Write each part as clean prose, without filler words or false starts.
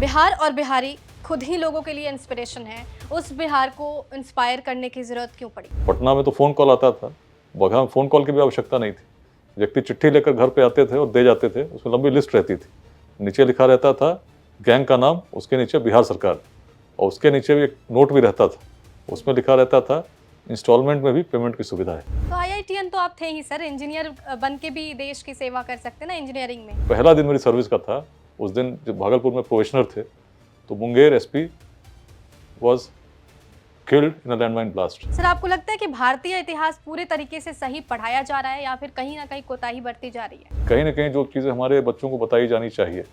बिहार और बिहारी खुद ही लोगों के लिए इंस्पिरेशन है। उस बिहार को इंस्पायर करने की ज़रूरत क्यों पड़ी? पटना में तो फ़ोन कॉल आता था, वहाँ फ़ोन कॉल की भी आवश्यकता नहीं थी। व्यक्ति चिट्ठी लेकर घर पे आते थे और दे जाते थे, उसमें लंबी लिस्ट रहती थी। नीचे लिखा रहता था गैंग का नाम, उसके नीचे बिहार सरकार और उसके नीचे भी एक नोट भी रहता था, उसमें लिखा रहता था इंस्टॉलमेंट में भी पेमेंट की सुविधा है। तो आईआईटीएन तो आप थे ही सर, इंजीनियर बन के भी देश की सेवा कर सकते हैं ना इंजीनियरिंग में। पहला दिन मेरी सर्विस का था, उस दिन जब भागलपुर में प्रोबेशनर थे, तो Munger SP was killed in a landmine blast. Sir आपको लगता है कि भारतीय इतिहास पूरे तरीके से सही पढ़ाया जा रहा है या फिर कहीं ना कहीं कोताही बरती जा रही है? कहीं न कहीं जो चीज़ें हमारे बच्चों को बताई जानी चाहिए,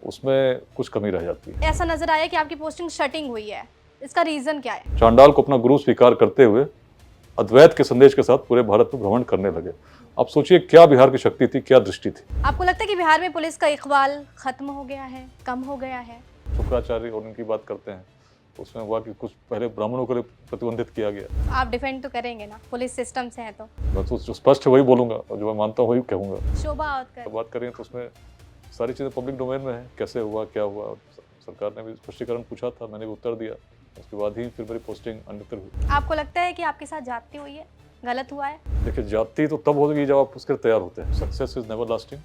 उसमें कुछ कमी रह जाती है। ऐसा नजर आया कि आपकी पोस्टिंग शटिंग हुई है, इसका रीजन क्या है? चांडाल को अपना गुरु स्वीकार करते हुए अद्वैत के संदेश के साथ पूरे भारत में भ्रमण करने लगे। आप सोचिए क्या बिहार की शक्ति थी, क्या दृष्टि थी। आपको लगता है कि बिहार में पुलिस का इकबाल खत्म हो गया है, कम हो गया है? शुक्राचार्य और उनकी बात करते हैं, तो उसमें हुआ कि कुछ पहले ब्राह्मणों को लिए प्रतिबंधित किया गया। आप डिफेंड तो करेंगे ना, पुलिस सिस्टम से है तो। मैं तो जो स्पष्ट है वही बोलूँगा और जो मैं मानता हूँ वही कहूँगा। शोभा आवतकर। बात करें तो उसमें सारी चीज़ें पब्लिक डोमेन में है, कैसे हुआ, क्या हुआ। सरकार ने भी स्पष्टीकरण पूछा था, मैंने भी उत्तर दिया। उसके बाद ही फिर मेरी पोस्टिंग अन्यत्र हुई। आपको लगता है कि आपके साथ जाती हुई है, गलत हुआ है? देखिए, जाति तो तब होगी जब आप उसके लिए तैयार होते हैं। Success is never lasting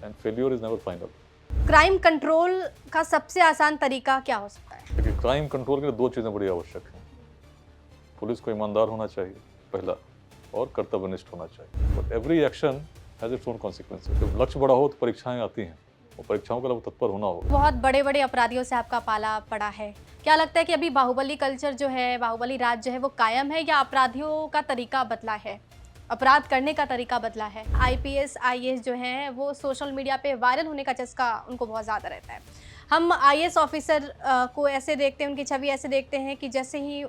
and failure is never final. Crime control का सबसे आसान तरीका क्या हो सकता है? देखिए, क्राइम कंट्रोल के लिए दो चीज़ें बड़ी आवश्यक हैं। पुलिस को ईमानदार होना चाहिए पहला, और कर्तव्यनिष्ठ होना चाहिए। But every action has its own consequences. जब लक्ष्य बड़ा हो तो परीक्षाएं आती हैं और परीक्षाओं के लिए तत्पर होना होगा। बहुत बड़े बड़े अपराधियों से आपका पाला पड़ा है, क्या लगता है कि अभी बाहुबली कल्चर जो है, बाहुबली राज जो है वो कायम है या अपराधियों का तरीका बदला है, अपराध करने का तरीका बदला है? आईपीएस आईएएस जो हैं वो सोशल मीडिया पे वायरल होने का चस्का उनको बहुत ज़्यादा रहता है। हम आईएएस ऑफिसर को ऐसे देखते हैं, उनकी छवि ऐसे देखते हैं कि जैसे ही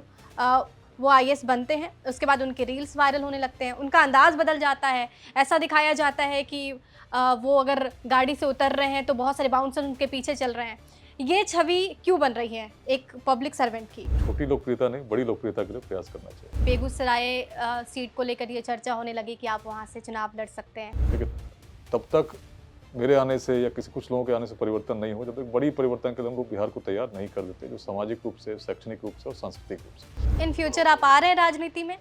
वो आईएएस बनते हैं उसके बाद उनके रील्स वायरल होने लगते हैं, उनका अंदाज़ बदल जाता है। ऐसा दिखाया जाता है कि वो अगर गाड़ी से उतर रहे हैं तो बहुत सारे बाउंसर उनके पीछे चल रहे हैं। ये छवि क्यों बन रही है एक पब्लिक सर्वेंट की? छोटी लोकप्रियता नहीं, बड़ी लोकप्रियता के लिए प्रयास करना चाहिए। बेगूसराय सीट को लेकर ये चर्चा होने लगी कि आप वहाँ से चुनाव लड़ सकते हैं। देखिए, तब तक मेरे आने से या किसी कुछ लोगों के आने से परिवर्तन नहीं हो जब तक बड़ी परिवर्तन के लिए हम लोग बिहार को तैयार नहीं कर देते, जो सामाजिक रूप से, शैक्षणिक रूप से और सांस्कृतिक रूप से। इन फ्यूचर आप आ रहे हैं राजनीति में?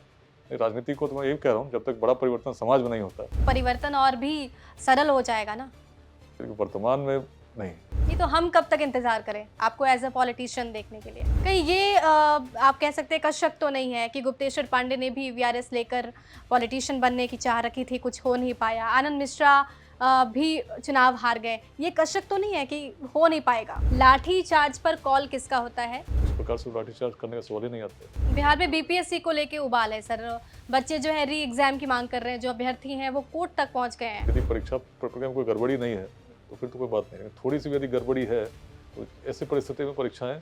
राजनीति को तो मैं यही कह रहा हूँ, जब तक बड़ा परिवर्तन समाज में नहीं होता, परिवर्तन और भी सरल हो जाएगा ना? लेकिन वर्तमान में नहीं। ये तो हम कब तक इंतजार करें आपको एज अ पॉलिटिशियन देखने के लिए? कहीं ये आप कह सकते हैं कशक तो नहीं है कि गुप्तेश्वर पांडे ने भी वीआरएस लेकर पॉलिटिशियन बनने की चाह रखी थी, कुछ हो नहीं पाया। आनंद मिश्रा भी चुनाव हार गए। ये कशक तो नहीं है कि हो नहीं पाएगा? लाठी चार्ज पर कॉल किसका होता है? उस प्रकार से लाठीचार्ज करने का सवाल ही नहीं आता। बिहार में बीपीएससी को लेके उबाल है सर। बच्चे जो है री एग्जाम की मांग कर रहे हैं, जो अभ्यर्थी हैं वो कोर्ट तक पहुंच गए हैं। यदि परीक्षा प्रक्रिया में कोई गड़बड़ी नहीं है तो फिर तो कोई बात नहीं है। थोड़ी सी भी यदि गड़बड़ी है तो ऐसी परिस्थिति में परीक्षाएं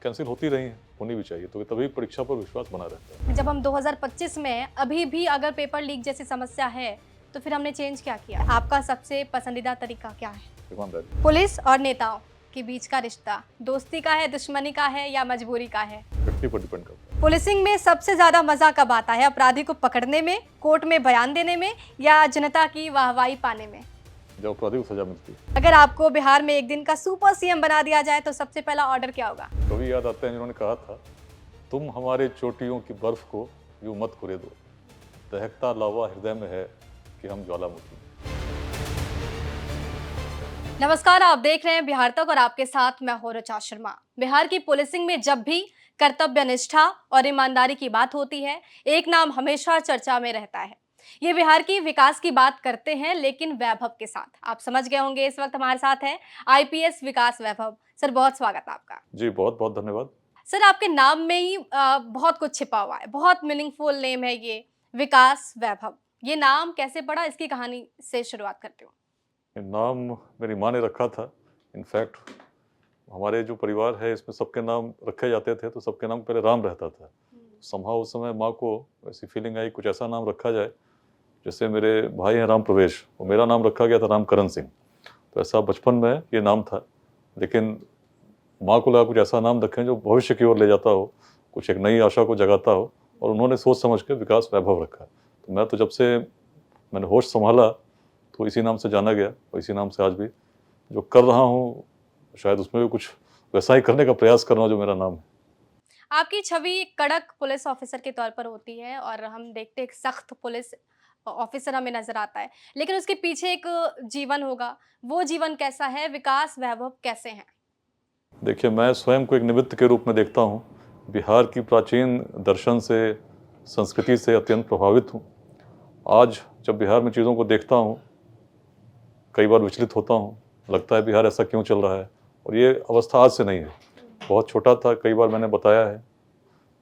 कैंसिल होती रही हैं, होनी भी चाहिए, तो तभी परीक्षा पर विश्वास बना रहता है। जब हम 2025 में हैं, अभी भी अगर पेपर लीक जैसी समस्या है तो फिर हमने चेंज क्या किया? आपका सबसे पसंदीदा तरीका क्या है? ईमानदारी। पुलिस और नेताओं के बीच का रिश्ता दोस्ती का है, दुश्मनी का है या मजबूरी का है? व्यक्ति पर डिपेंड करता है। पुलिसिंग में सबसे ज्यादा मजा कब आता है? अपराधी को पकड़ने में, कोर्ट में बयान देने में या जनता की वाहवाही पाने में? जब अपराधी को सजा मिलती है। अगर आपको बिहार में एक दिन का सुपर सीएम बना दिया जाए तो सबसे पहला ऑर्डर क्या होगा? कभी याद आता है जिन्होंने कहा था, तुम हमारे चोटियों की बर्फ को यूं मत खुरे दो, दहकता लावा हृदय में है कि हम ज्वालामुखी। नमस्कार, आप देख रहे हैं बिहार तक और आपके साथ मैं हूं ऋचा शर्मा। बिहार की पुलिसिंग में जब भी कर्तव्य निष्ठा और ईमानदारी की बात होती है, एक नाम हमेशा चर्चा में रहता है। ये बिहार की विकास की बात करते हैं लेकिन वैभव के साथ। आप समझ गए होंगे, इस वक्त हमारे साथ है आईपीएस विकास वैभव। सर बहुत स्वागत है आपका। जी, बहुत बहुत धन्यवाद। सर आपके नाम में ही बहुत कुछ छिपा हुआ है, बहुत मीनिंगफुल नेम है ये, विकास वैभव। ये नाम कैसे पड़ा, इसकी कहानी से शुरुआत करती हूँ। ये नाम मेरी माँ ने रखा था। इनफैक्ट हमारे जो परिवार है इसमें सबके नाम रखे जाते थे, तो सबके नाम पहले राम रहता था। समहाउ उस समय माँ को ऐसी फीलिंग आई कुछ ऐसा नाम रखा जाए, जैसे मेरे भाई हैं राम प्रवेश, और मेरा नाम रखा गया था रामकरण सिंह। तो ऐसा बचपन में ये नाम था, लेकिन माँ को लगा कुछ ऐसा नाम रखें जो भविष्य की ओर ले जाता हो, कुछ एक नई आशा को जगाता हो, और उन्होंने सोच समझ के विकास वैभव रखा। तो मैं तो जब से मैंने होश संभाला तो इसी नाम से जाना गया और इसी नाम से आज भी जो कर रहा हूँ शायद उसमें भी कुछ वैसा ही करने का प्रयास कर रहा हूँ जो मेरा नाम है। आपकी छवि एक कड़क पुलिस ऑफिसर के तौर पर होती है और हम देखते हैं एक सख्त पुलिस ऑफिसर हमें नजर आता है, लेकिन उसके पीछे एक जीवन होगा। वो जीवन कैसा है, विकास वैभव कैसे हैं? देखिए, मैं स्वयं को एक निमित्त के रूप में देखता हूँ। बिहार की प्राचीन दर्शन से, संस्कृति से अत्यंत प्रभावित हूँ। आज जब बिहार में चीज़ों को देखता हूँ, कई बार विचलित होता हूँ। लगता है बिहार ऐसा क्यों चल रहा है? और ये अवस्था आज से नहीं है। बहुत छोटा था, कई बार मैंने बताया है,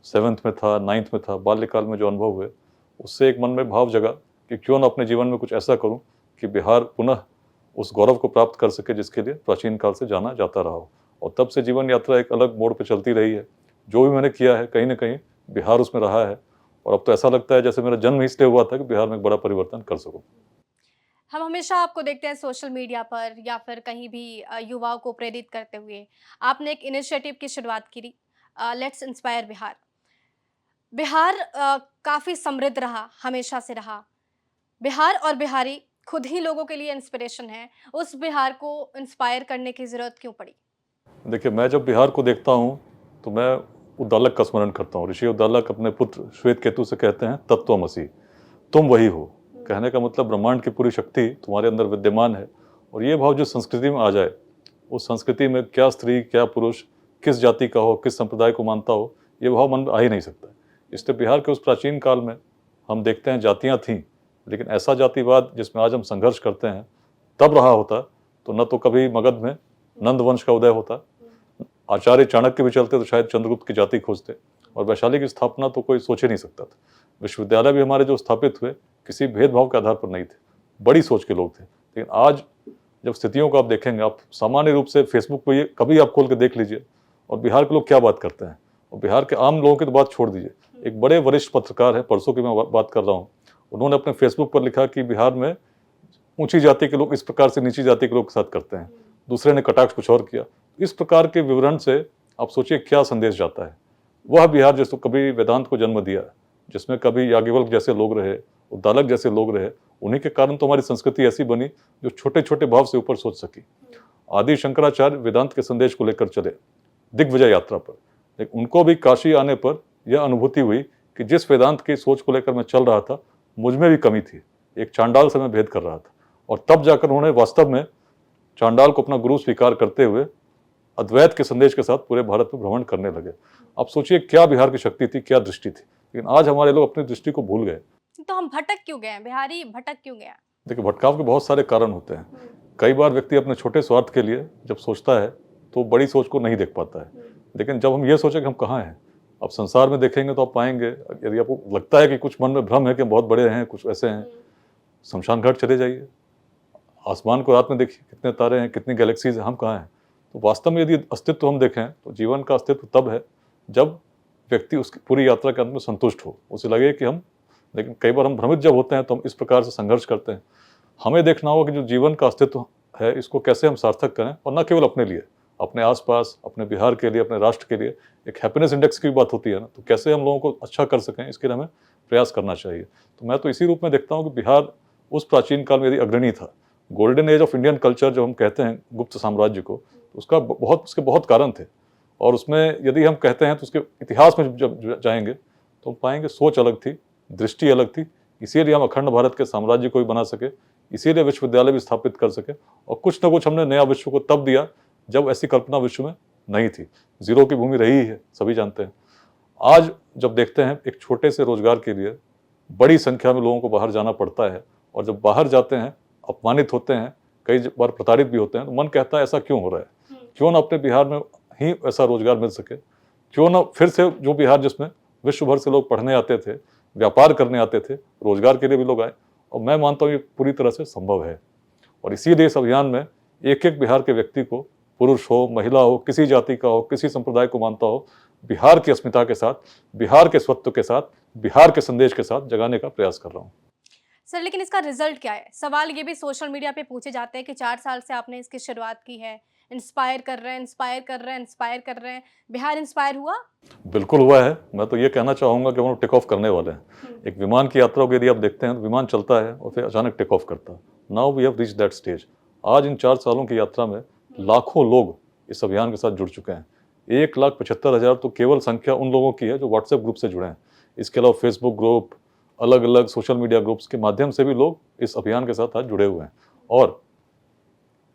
7th में था, 9th में था, बाल्यकाल में जो अनुभव हुए, उससे एक मन में भाव जगा कि क्यों ना अपने जीवन में कुछ ऐसा करूं कि बिहार पुनः उस गौरव को प्राप्त कर सके जिसके लिए प्राचीन काल से जाना जाता रहा हो। और तब से जीवन यात्रा एक अलग मोड़ पर चलती रही है। जो भी मैंने किया है, कहीं ना कहीं बिहार उसमें रहा है। और अब तो ऐसा लगता है जैसे मेरा जन्म ही इसलिए हुआ था कि बिहार में एक बड़ा परिवर्तन कर सकूं। हम हमेशा आपको देखते हैं सोशल मीडिया पर या फिर कहीं भी युवाओं को प्रेरित करते हुए। आपने एक इनिशिएटिव की शुरुआत की, लेट्स इंस्पायर बिहार। बिहार काफ़ी समृद्ध रहा, हमेशा से रहा। बिहार और बिहारी खुद ही लोगों के लिए इंस्पिरेशन है। उस बिहार को इंस्पायर करने की ज़रूरत क्यों पड़ी? देखिए, मैं जब बिहार को देखता हूँ तो मैं उद्दालक का स्मरण करता हूँ। ऋषि उद्दालक अपने पुत्र श्वेत केतु से कहते हैं, तत्त्वमसि, तुम वही हो। कहने का मतलब ब्रह्मांड की पूरी शक्ति तुम्हारे अंदर विद्यमान है। और ये भाव जो संस्कृति में आ जाए, उस संस्कृति में क्या स्त्री क्या पुरुष, किस जाति का हो, किस संप्रदाय को मानता हो, ये भाव मन में आ ही नहीं सकता। इसलिए बिहार के उस प्राचीन काल में हम देखते हैं जातियाँ थीं, लेकिन ऐसा जातिवाद जिसमें आज हम संघर्ष करते हैं, तब रहा होता तो न तो कभी मगध में नंद वंश का उदय होता, आचार्य चाणक्य भी चलते तो शायद चंद्रगुप्त की जाति खोजते, और वैशाली की स्थापना तो कोई सोच ही नहीं सकता था। विश्वविद्यालय भी हमारे जो स्थापित हुए किसी भेदभाव के आधार पर नहीं थे, बड़ी सोच के लोग थे। लेकिन आज जब स्थितियों को आप देखेंगे, आप सामान्य रूप से फेसबुक पर ये कभी आप खोल के देख लीजिए और बिहार के लोग क्या बात करते हैं, और बिहार के आम लोगों की तो बात छोड़ दीजिए। एक बड़े वरिष्ठ पत्रकार है, परसों की मैं बात कर रहा हूँ, उन्होंने अपने फेसबुक पर लिखा कि बिहार में ऊंची जाति के लोग इस प्रकार से नीची जाति के लोग के साथ करते हैं। दूसरे ने कटाक्ष कुछ और किया। इस प्रकार के विवरण से आप सोचिए क्या संदेश जाता है। वह बिहार जिसको कभी वेदांत को जन्म दिया, जिसमें कभी याज्ञवल्क्य जैसे लोग रहे, उद्दालक जैसे लोग रहे, उन्हीं के कारण तो हमारी संस्कृति ऐसी बनी जो छोटे छोटे भाव से ऊपर सोच सकी। आदि शंकराचार्य वेदांत के संदेश को लेकर चले दिग्विजय यात्रा पर, लेकिन उनको भी काशी आने पर यह अनुभूति हुई कि जिस वेदांत की सोच को लेकर मैं चल रहा था, मुझ में भी कमी थी। एक चांडाल से मैं भेद कर रहा था, और तब जाकर उन्होंने वास्तव में चांडाल को अपना गुरु स्वीकार करते हुए अद्वैत के संदेश के साथ पूरे भारत में भ्रमण करने लगे। आप सोचिए क्या बिहार की शक्ति थी, क्या दृष्टि थी। लेकिन आज हमारे लोग अपनी दृष्टि को भूल गए। तो हम भटक क्यों गए? बिहारी भटक क्यों गया? देखिए, भटकाव के बहुत सारे कारण होते हैं। कई बार व्यक्ति अपने छोटे स्वार्थ के लिए जब सोचता है तो बड़ी सोच को नहीं देख पाता है। लेकिन जब हम ये सोचें कि हम कहाँ हैं, अब संसार में देखेंगे तो आप पाएंगे, यदि आपको लगता है कि कुछ मन में भ्रम है कि हम बहुत बड़े हैं, कुछ ऐसे हैं, शमशान घाट चले जाइए, आसमान को रात में देखिए, कितने तारे हैं, कितनी गैलेक्सीज हैं, हम कहाँ हैं। तो वास्तव में यदि अस्तित्व हम देखें तो जीवन का अस्तित्व तब है जब व्यक्ति उसकी पूरी यात्रा के अंत में संतुष्ट हो, उसे लगे कि हम। लेकिन कई बार हम भ्रमित जब होते हैं तो हम इस प्रकार से संघर्ष करते हैं। हमें देखना होगा कि जो जीवन का अस्तित्व है, इसको कैसे हम सार्थक करें, और न केवल अपने लिए, अपने आसपास, अपने बिहार के लिए, अपने राष्ट्र के लिए। एक हैप्पीनेस इंडेक्स की बात होती है ना, तो कैसे हम लोगों को अच्छा कर सकें, इसके लिए हमें प्रयास करना चाहिए। तो मैं तो इसी रूप में देखता हूँ कि बिहार उस प्राचीन काल में यदि अग्रणी था, golden age of Indian culture जो हम कहते हैं गुप्त साम्राज्य को, तो उसके बहुत कारण थे। और उसमें यदि हम कहते हैं तो उसके इतिहास में जब जाएंगे तो हम पाएंगे सोच अलग थी, दृष्टि अलग थी। इसीलिए हम अखंड भारत के साम्राज्य को भी बना सके, इसीलिए विश्वविद्यालय भी स्थापित कर सके। और कुछ ना कुछ हमने नया विश्व को तब दिया जब ऐसी कल्पना विश्व में नहीं थी। जीरो की भूमि रही है, सभी जानते हैं। आज जब देखते हैं एक छोटे से रोजगार के लिए बड़ी संख्या में लोगों को बाहर जाना पड़ता है, और जब बाहर जाते हैं अपमानित होते हैं, कई बार प्रताड़ित भी होते हैं, तो मन कहता है ऐसा क्यों हो रहा है। क्यों ना अपने बिहार में ही ऐसा रोजगार मिल सके, क्यों ना फिर से जो बिहार जिसमें विश्व भर से लोग पढ़ने आते थे, व्यापार करने आते थे, रोजगार के लिए भी लोग आए। और मैं मानता हूँ ये पूरी तरह से संभव है। और इसीलिए इस अभियान में एक एक बिहार के व्यक्ति को, पुरुष हो, महिला हो, किसी जाति का हो, किसी संप्रदाय को मानता हो, बिहार की अस्मिता के साथ, बिहार के स्वत्व के साथ, बिहार के संदेश के साथ जगाने का प्रयास कर रहा हूँ। सर, लेकिन इसका रिजल्ट क्या है? सवाल ये भी सोशल मीडिया पे पूछे जाते हैं कि 4 साल से आपने इसकी शुरुआत की है, इंस्पायर कर रहे हैं, इंस्पायर कर रहे हैं, इंस्पायर कर रहे हैं। बिहार इंस्पायर हुआ? बिल्कुल हुआ है। मैं तो ये कहना चाहूँगा कि हम लोग टेक ऑफ करने वाले हैं। एक विमान की यात्रा को यदि आप देखते हैं तो विमान चलता है और फिर अचानक टेक ऑफ करता है। Now we have reached that stage. आज इन 4 सालों की यात्रा में लाखों लोग इस अभियान के साथ जुड़ चुके हैं। 1,75,000 तो केवल संख्या उन लोगों की है जो व्हाट्सएप ग्रुप से जुड़े हैं। इसके अलावा फेसबुक ग्रुप, अलग अलग सोशल मीडिया ग्रुप्स के माध्यम से भी लोग इस अभियान के साथ आज जुड़े हुए हैं। और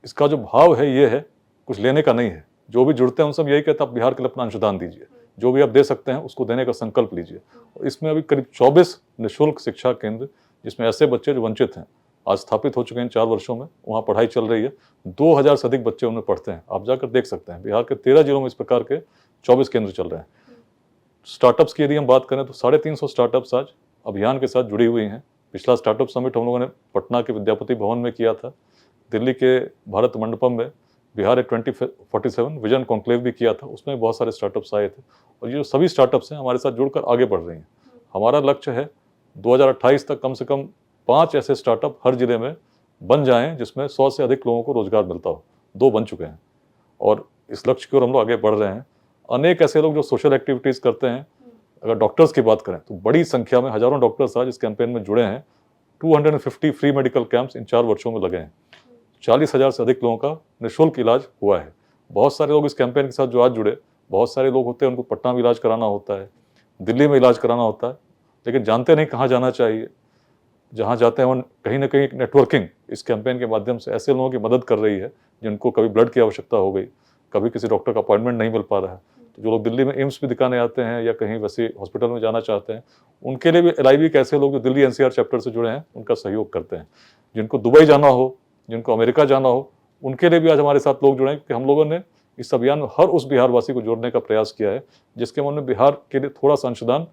इसका जो भाव है ये है, कुछ लेने का नहीं है। जो भी जुड़ते हैं उनसे हम यही कहते हैं, आप बिहार के लिए अपना अंशदान दीजिए, जो भी आप दे सकते हैं उसको देने का संकल्प लीजिए। और इसमें अभी करीब 24 निःशुल्क शिक्षा केंद्र, जिसमें ऐसे बच्चे जो वंचित हैं, आज स्थापित हो चुके हैं। 4 वर्षों में वहाँ पढ़ाई चल रही है। 2000 से अधिक बच्चे उनमें पढ़ते हैं। आप जाकर देख सकते हैं, बिहार के 13 जिलों में इस प्रकार के 24 केंद्र चल रहे हैं। स्टार्टअप्स की यदि हम बात करें तो 350 स्टार्टअप्स आज अभियान के साथ जुड़ी हुई हैं। पिछला स्टार्टअप समिट हम लोगों ने पटना के विद्यापति भवन में किया था। दिल्ली के भारत मंडपम में बिहार 2047 विजन कॉन्क्लेव भी किया था, उसमें बहुत सारे स्टार्टअप्स आए थे। और ये जो सभी स्टार्टअप्स हैं हमारे साथ जुड़कर आगे बढ़ रही हैं। हमारा लक्ष्य है 2028 तक कम से कम 5 ऐसे स्टार्टअप हर जिले में बन जाएं जिसमें 100 से अधिक लोगों को रोजगार मिलता हो। 2 बन चुके हैं और इस लक्ष्य की ओर हम लोग आगे बढ़ रहे हैं। अनेक ऐसे लोग जो सोशल एक्टिविटीज़ करते हैं, अगर डॉक्टर्स की बात करें तो बड़ी संख्या में हजारों डॉक्टर्स आज इस कैंपेन में जुड़े हैं। 250 फ्री मेडिकल कैंप्स इन 4 वर्षों में लगे हैं। 40,000 से अधिक लोगों का निःशुल्क इलाज हुआ है। बहुत सारे लोग इस कैंपेन के साथ जो आज जुड़े, बहुत सारे लोग होते हैं उनको पटना में इलाज कराना होता है, दिल्ली में इलाज कराना होता है, लेकिन जानते नहीं कहाँ जाना चाहिए। जहाँ जाते हैं वहाँ कहीं ना कहीं नेटवर्किंग इस कैंपेन के माध्यम से ऐसे लोगों की मदद कर रही है जिनको कभी ब्लड की आवश्यकता हो गई, कभी किसी डॉक्टर का अपॉइंटमेंट नहीं मिल पा रहा है। तो जो लोग दिल्ली में एम्स भी दिखाने आते हैं या कहीं वैसे हॉस्पिटल में जाना चाहते हैं, उनके लिए भी LIV के ऐसे लोग जो दिल्ली NCR चैप्टर से जुड़े हैं उनका सहयोग करते हैं। जिनको दुबई जाना हो, जिनको अमेरिका जाना हो, उनके लिए भी आज हमारे साथ लोग जुड़े हैं कि हम लोगों ने इस अभियान में हर उस बिहारवासी को जोड़ने का प्रयास किया है जिसके मन में बिहार के लिए थोड़ा सा अंशदान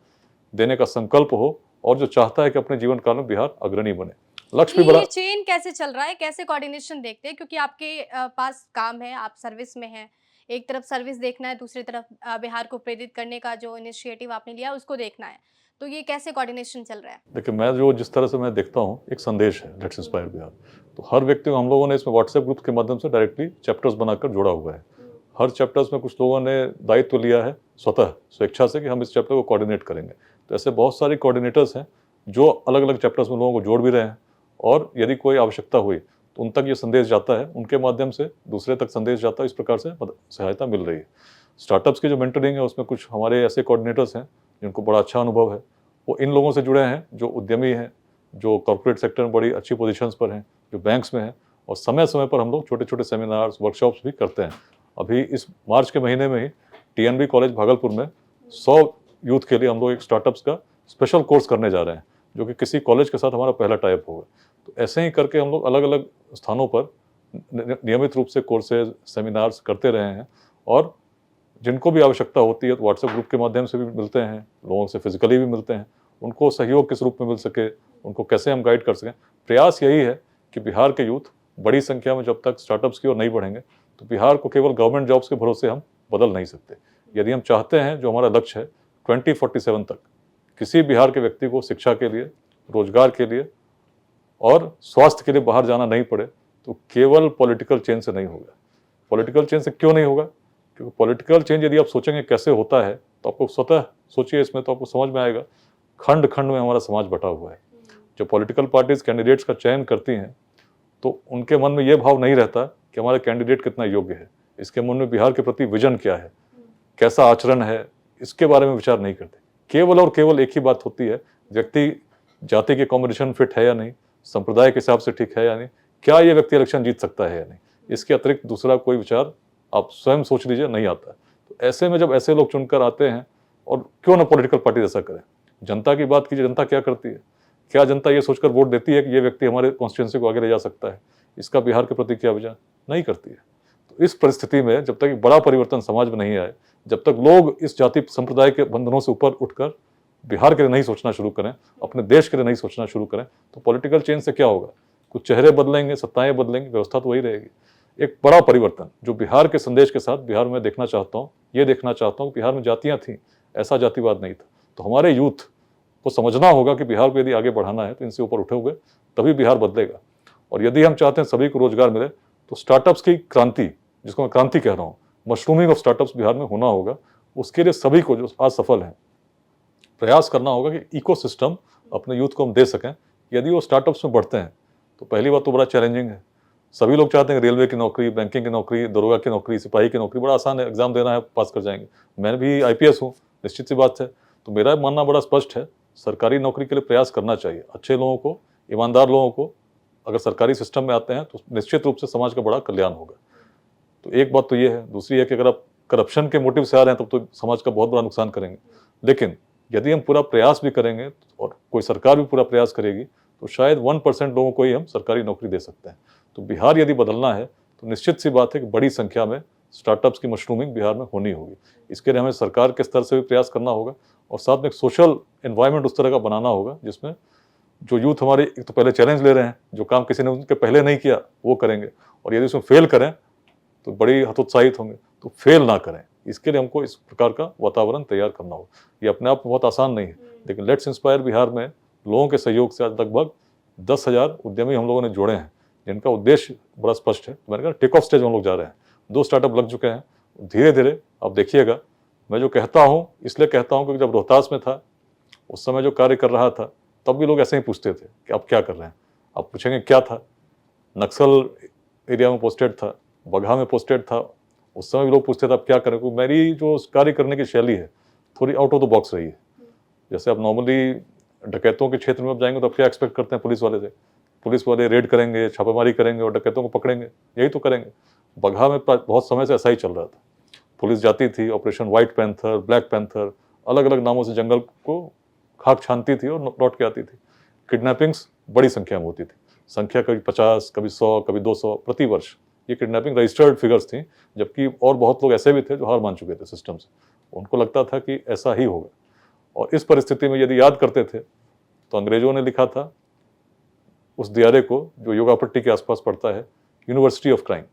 देने का संकल्प हो और जो चाहता है कि अपने जीवन काल में बिहार अग्रणी बने। लक्ष्य भी बड़ा। ये चेन कैसे चल रहा है, कैसे कोऑर्डिनेशन देखते हैं, क्योंकि आपके पास काम है, आप सर्विस में हैं, एक तरफ सर्विस देखना है, दूसरी तरफ बिहार को प्रेरित करने का जो इनिशिएटिव आपने लिया उसको देखना है, तो ये कैसे कोऑर्डिनेशन चल रहा है? देखिए, मैं जो जिस तरह से मैं देखता हूँ, एक संदेश है लेट्स इंस्पायर बिहार। तो हर व्यक्ति को हम लोगों ने इसमें व्हाट्सएप ग्रुप के माध्यम से डायरेक्टली चैप्टर्स बनाकर जोड़ा हुआ है। हर चैप्टर्स में कुछ लोगों ने दायित्व लिया है स्वतः स्वेच्छा से कि हम इस चैप्टर को कोऑर्डिनेट करेंगे। तो ऐसे बहुत सारे कोऑर्डिनेटर्स हैं जो अलग अलग चैप्टर्स में लोगों को जोड़ भी रहे हैं, और यदि कोई आवश्यकता हुई तो उन तक ये संदेश जाता है, उनके माध्यम से दूसरे तक संदेश जाता है। इस प्रकार से सहायता मिल रही है। स्टार्टअप्स की जो मेंटरिंग है उसमें कुछ हमारे ऐसे कोऑर्डिनेटर्स हैं जिनको बड़ा अच्छा अनुभव है। वो इन लोगों से जुड़े हैं जो उद्यमी हैं, जो कॉर्पोरेट सेक्टर में बड़ी अच्छी पोजीशंस पर हैं, जो बैंक्स में हैं, और समय समय पर हम लोग छोटे छोटे सेमिनार्स वर्कशॉप्स भी करते हैं। अभी इस मार्च के महीने में ही TNB कॉलेज भागलपुर में 100 यूथ के लिए हम लोग एक स्टार्टअप्स का स्पेशल कोर्स करने जा रहे हैं, जो कि किसी कॉलेज के साथ हमारा पहला टाइप होगा। तो ऐसे ही करके हम लोग अलग अलग स्थानों पर नियमित रूप से कोर्सेज सेमिनार्स करते रहे हैं, और जिनको भी आवश्यकता होती है तो व्हाट्सएप ग्रुप के माध्यम से भी मिलते हैं, लोगों से फिजिकली भी मिलते हैं। उनको सहयोग किस रूप में मिल सके, उनको कैसे हम गाइड कर सकें। प्रयास यही है कि बिहार के यूथ बड़ी संख्या में जब तक स्टार्टअप्स की ओर नहीं बढ़ेंगे तो बिहार को केवल गवर्नमेंट जॉब्स के भरोसे हम बदल नहीं सकते। यदि हम चाहते हैं, जो हमारा लक्ष्य है 2047 तक किसी बिहार के व्यक्ति को शिक्षा के लिए, रोजगार के लिए और स्वास्थ्य के लिए बाहर जाना नहीं पड़े, तो केवल पॉलिटिकल चेंज से नहीं होगा। पॉलिटिकल चेंज से क्यों नहीं होगा? क्योंकि पॉलिटिकल चेंज यदि आप सोचेंगे कैसे होता है तो आपको स्वतः सोचिए इसमें, तो आपको समझ में आएगा खंड खंड में हमारा समाज बटा हुआ है। जो पॉलिटिकल पार्टीज कैंडिडेट्स का चयन करती हैं तो उनके मन में ये भाव नहीं रहता कि हमारा कैंडिडेट कितना योग्य है, इसके मन में बिहार के प्रति विजन क्या है, कैसा आचरण है, इसके बारे में विचार नहीं करते। केवल और केवल एक ही बात होती है, व्यक्ति जाति के कॉम्बिनेशन फिट है या नहीं, संप्रदाय के हिसाब से ठीक है या नहीं, क्या ये व्यक्ति इलेक्शन जीत सकता है या नहीं, इसके अतिरिक्त दूसरा कोई विचार आप स्वयं सोच लीजिए नहीं आता। तो ऐसे में जब ऐसे लोग चुनकर आते हैं, और क्यों ना पॉलिटिकल पार्टी ऐसा करे, जनता की बात कीजिए, जनता क्या करती है? क्या जनता ये सोचकर वोट देती है कि ये व्यक्ति हमारे कॉन्स्टिट्यूंसी को आगे ले जा सकता है, इसका बिहार के प्रति क्या विचार? नहीं करती है। तो इस परिस्थिति में जब तक एक बड़ा परिवर्तन समाज में नहीं आए, जब तक लोग इस जाति संप्रदाय के बंधनों से ऊपर उठकर बिहार के लिए नहीं सोचना शुरू करें, अपने देश के लिए नहीं सोचना शुरू करें, तो पॉलिटिकल चेंज से क्या होगा? कुछ चेहरे बदलेंगे, सत्ताएं बदलेंगी, व्यवस्था तो वही रहेगी। एक बड़ा परिवर्तन जो बिहार के संदेश के साथ बिहार में देखना चाहता हूँ, ये देखना चाहता हूँ कि बिहार में जातियाँ थीं, ऐसा जातिवाद नहीं था। तो हमारे यूथ को समझना होगा कि बिहार को यदि आगे बढ़ाना है तो इनसे ऊपर उठे हुए तभी बिहार बदलेगा। और यदि हम चाहते हैं सभी को रोजगार मिले, तो स्टार्टअप्स की क्रांति, जिसको मैं क्रांति कह रहा हूँ, मशरूमिंग ऑफ स्टार्टअप्स बिहार में होना होगा। उसके लिए सभी को जो आज सफल हैं प्रयास करना होगा कि इकोसिस्टम अपने यूथ को हम दे सकें। यदि वो स्टार्टअप्स में बढ़ते हैं तो पहली बात तो बड़ा चैलेंजिंग है, सभी लोग चाहते हैं कि रेलवे की नौकरी, बैंकिंग की नौकरी, दरोगा की नौकरी, सिपाही की नौकरी, बड़ा आसान है, एग्जाम देना है, पास कर जाएंगे। मैं भी आईपीएस हूँ, निश्चित सी बात है। तो मेरा मानना बड़ा स्पष्ट है, सरकारी नौकरी के लिए प्रयास करना चाहिए। अच्छे लोगों को, ईमानदार लोगों को अगर सरकारी सिस्टम में आते हैं तो निश्चित रूप से समाज का बड़ा कल्याण होगा। तो एक बात तो ये है। दूसरी है कि अगर आप करप्शन के मोटिव से आ रहे हैं तब तो समाज का बहुत बड़ा नुकसान करेंगे। लेकिन यदि हम पूरा प्रयास भी करेंगे और कोई सरकार भी पूरा प्रयास करेगी तो शायद 1% लोगों को ही हम सरकारी नौकरी दे सकते हैं। तो बिहार यदि बदलना है तो निश्चित सी बात है कि बड़ी संख्या में स्टार्टअप्स की मशरूमिंग बिहार में होनी होगी। इसके लिए हमें सरकार के स्तर से भी प्रयास करना होगा और साथ में एक सोशल एनवायरनमेंट उस तरह का बनाना होगा जिसमें जो यूथ हमारे एक तो पहले चैलेंज ले रहे हैं, जो काम किसी ने उनके पहले नहीं किया वो करेंगे, और यदि उसमें फेल करें तो बड़ी हतोत्साहित होंगे। तो फेल ना करें, इसके लिए हमको इस प्रकार का वातावरण तैयार करना होगा। ये अपने आप में बहुत आसान नहीं है, लेकिन लेट्स इंस्पायर बिहार में लोगों के सहयोग से आज लगभग 10,000 उद्यमी हम लोगों ने जोड़े हैं, जिनका उद्देश्य बड़ा स्पष्ट है। मैंने कहा टेक ऑफ स्टेज हम लोग जा रहे हैं, 2 स्टार्टअप लग चुके हैं। धीरे धीरे आप देखिएगा, मैं जो कहता हूँ इसलिए कहता हूँ क्योंकि जब रोहतास में था उस समय जो कार्य कर रहा था तब भी लोग ऐसे ही पूछते थे कि आप क्या कर रहे हैं। आप पूछेंगे क्या था, नक्सल एरिया में पोस्टेड था, बगहा में पोस्टेड था, उस समय भी लोग पूछते थे आप क्या करें। क्योंकि मेरी जो कार्य करने की शैली है थोड़ी आउट ऑफ द बॉक्स रही है। जैसे आप नॉर्मली डकैतों के क्षेत्र में आप जाएंगे तो आप क्या एक्सपेक्ट करते हैं पुलिस वाले से? पुलिस वाले रेड करेंगे, छापेमारी करेंगे और डकैतों को पकड़ेंगे, यही तो करेंगे। बगहा में बहुत समय से ऐसा ही चल रहा था। पुलिस जाती थी, operation white panther, black panther, अलग अलग नामों से जंगल को खाक छानती थी और लौट के आती थी। किडनैपिंग्स बड़ी संख्या में होती थी, संख्या कभी 50, कभी 100, कभी 200 प्रति वर्ष। ये किडनैपिंग रजिस्टर्ड फिगर्स थी, जबकि और बहुत लोग ऐसे भी थे जो हार मान चुके थे सिस्टम से। उनको लगता था कि ऐसा ही होगा। और इस परिस्थिति में यदि याद करते थे तो अंग्रेजों ने लिखा था उस दियारे को जो योगापट्टी के आसपास पड़ता है, यूनिवर्सिटी ऑफ क्राइम।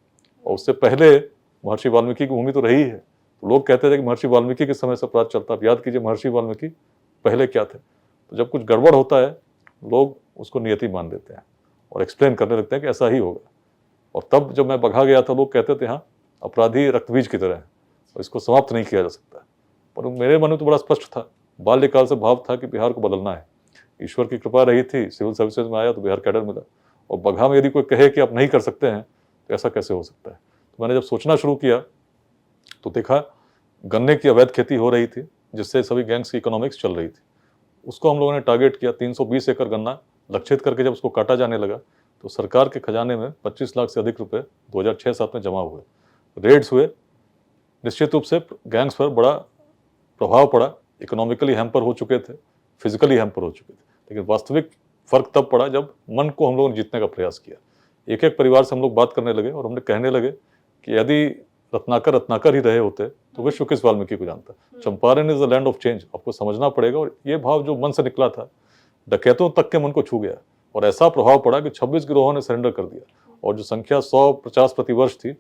और उससे पहले महर्षि वाल्मीकि की भूमि तो रही है। तो लोग कहते थे कि महर्षि वाल्मीकि के समय से अपराध चलता। आप याद कीजिए महर्षि वाल्मीकि पहले क्या थे। तो जब कुछ गड़बड़ होता है लोग उसको नियति मान देते हैं और एक्सप्लेन करने लगते हैं कि ऐसा ही होगा। और तब जब मैं बगहा गया था लोग कहते थे हाँ अपराधी रक्तबीज की तरह है और इसको समाप्त नहीं किया जा सकता। पर मेरे मन में तो बड़ा स्पष्ट था, बाल्यकाल से भाव था कि बिहार को बदलना है। ईश्वर की कृपा रही थी, सिविल सर्विसेज में आया तो बिहार कैडर मिला। और बगहा में यदि कोई कहे कि आप नहीं कर सकते हैं तो ऐसा कैसे हो सकता है। तो मैंने जब सोचना शुरू किया तो देखा गन्ने की अवैध खेती हो रही थी जिससे सभी गैंग्स की इकोनॉमिक्स चल रही थी। उसको हम लोगों ने टारगेट किया, 320 एकड़ गन्ना लक्षित करके जब उसको काटा जाने लगा तो सरकार के खजाने में 25 लाख से अधिक रुपए 2006-07 में जमा हुए। रेड्स हुए, निश्चित रूप से गैंग्स पर बड़ा प्रभाव पड़ा, इकोनॉमिकली हैम्पर हो चुके थे, फिजिकली हैम्पर हो चुके थे। लेकिन वास्तविक फर्क तब पड़ा जब मन को हम लोगों ने जीतने का प्रयास किया। एक एक परिवार से हम लोग बात करने लगे और हमने कहने लगे कि यदि रत्नाकर ही रहे होते तो विश्व किस वाल्मीकि को जानता। Champaran is the land of change, आपको समझना पड़ेगा। और ये भाव जो मन से निकला था डकैतों तक के मन को छू गया और ऐसा प्रभाव पड़ा कि 26 गिरोहों ने सरेंडर कर दिया और जो संख्या 150 प्रतिवर्ष थी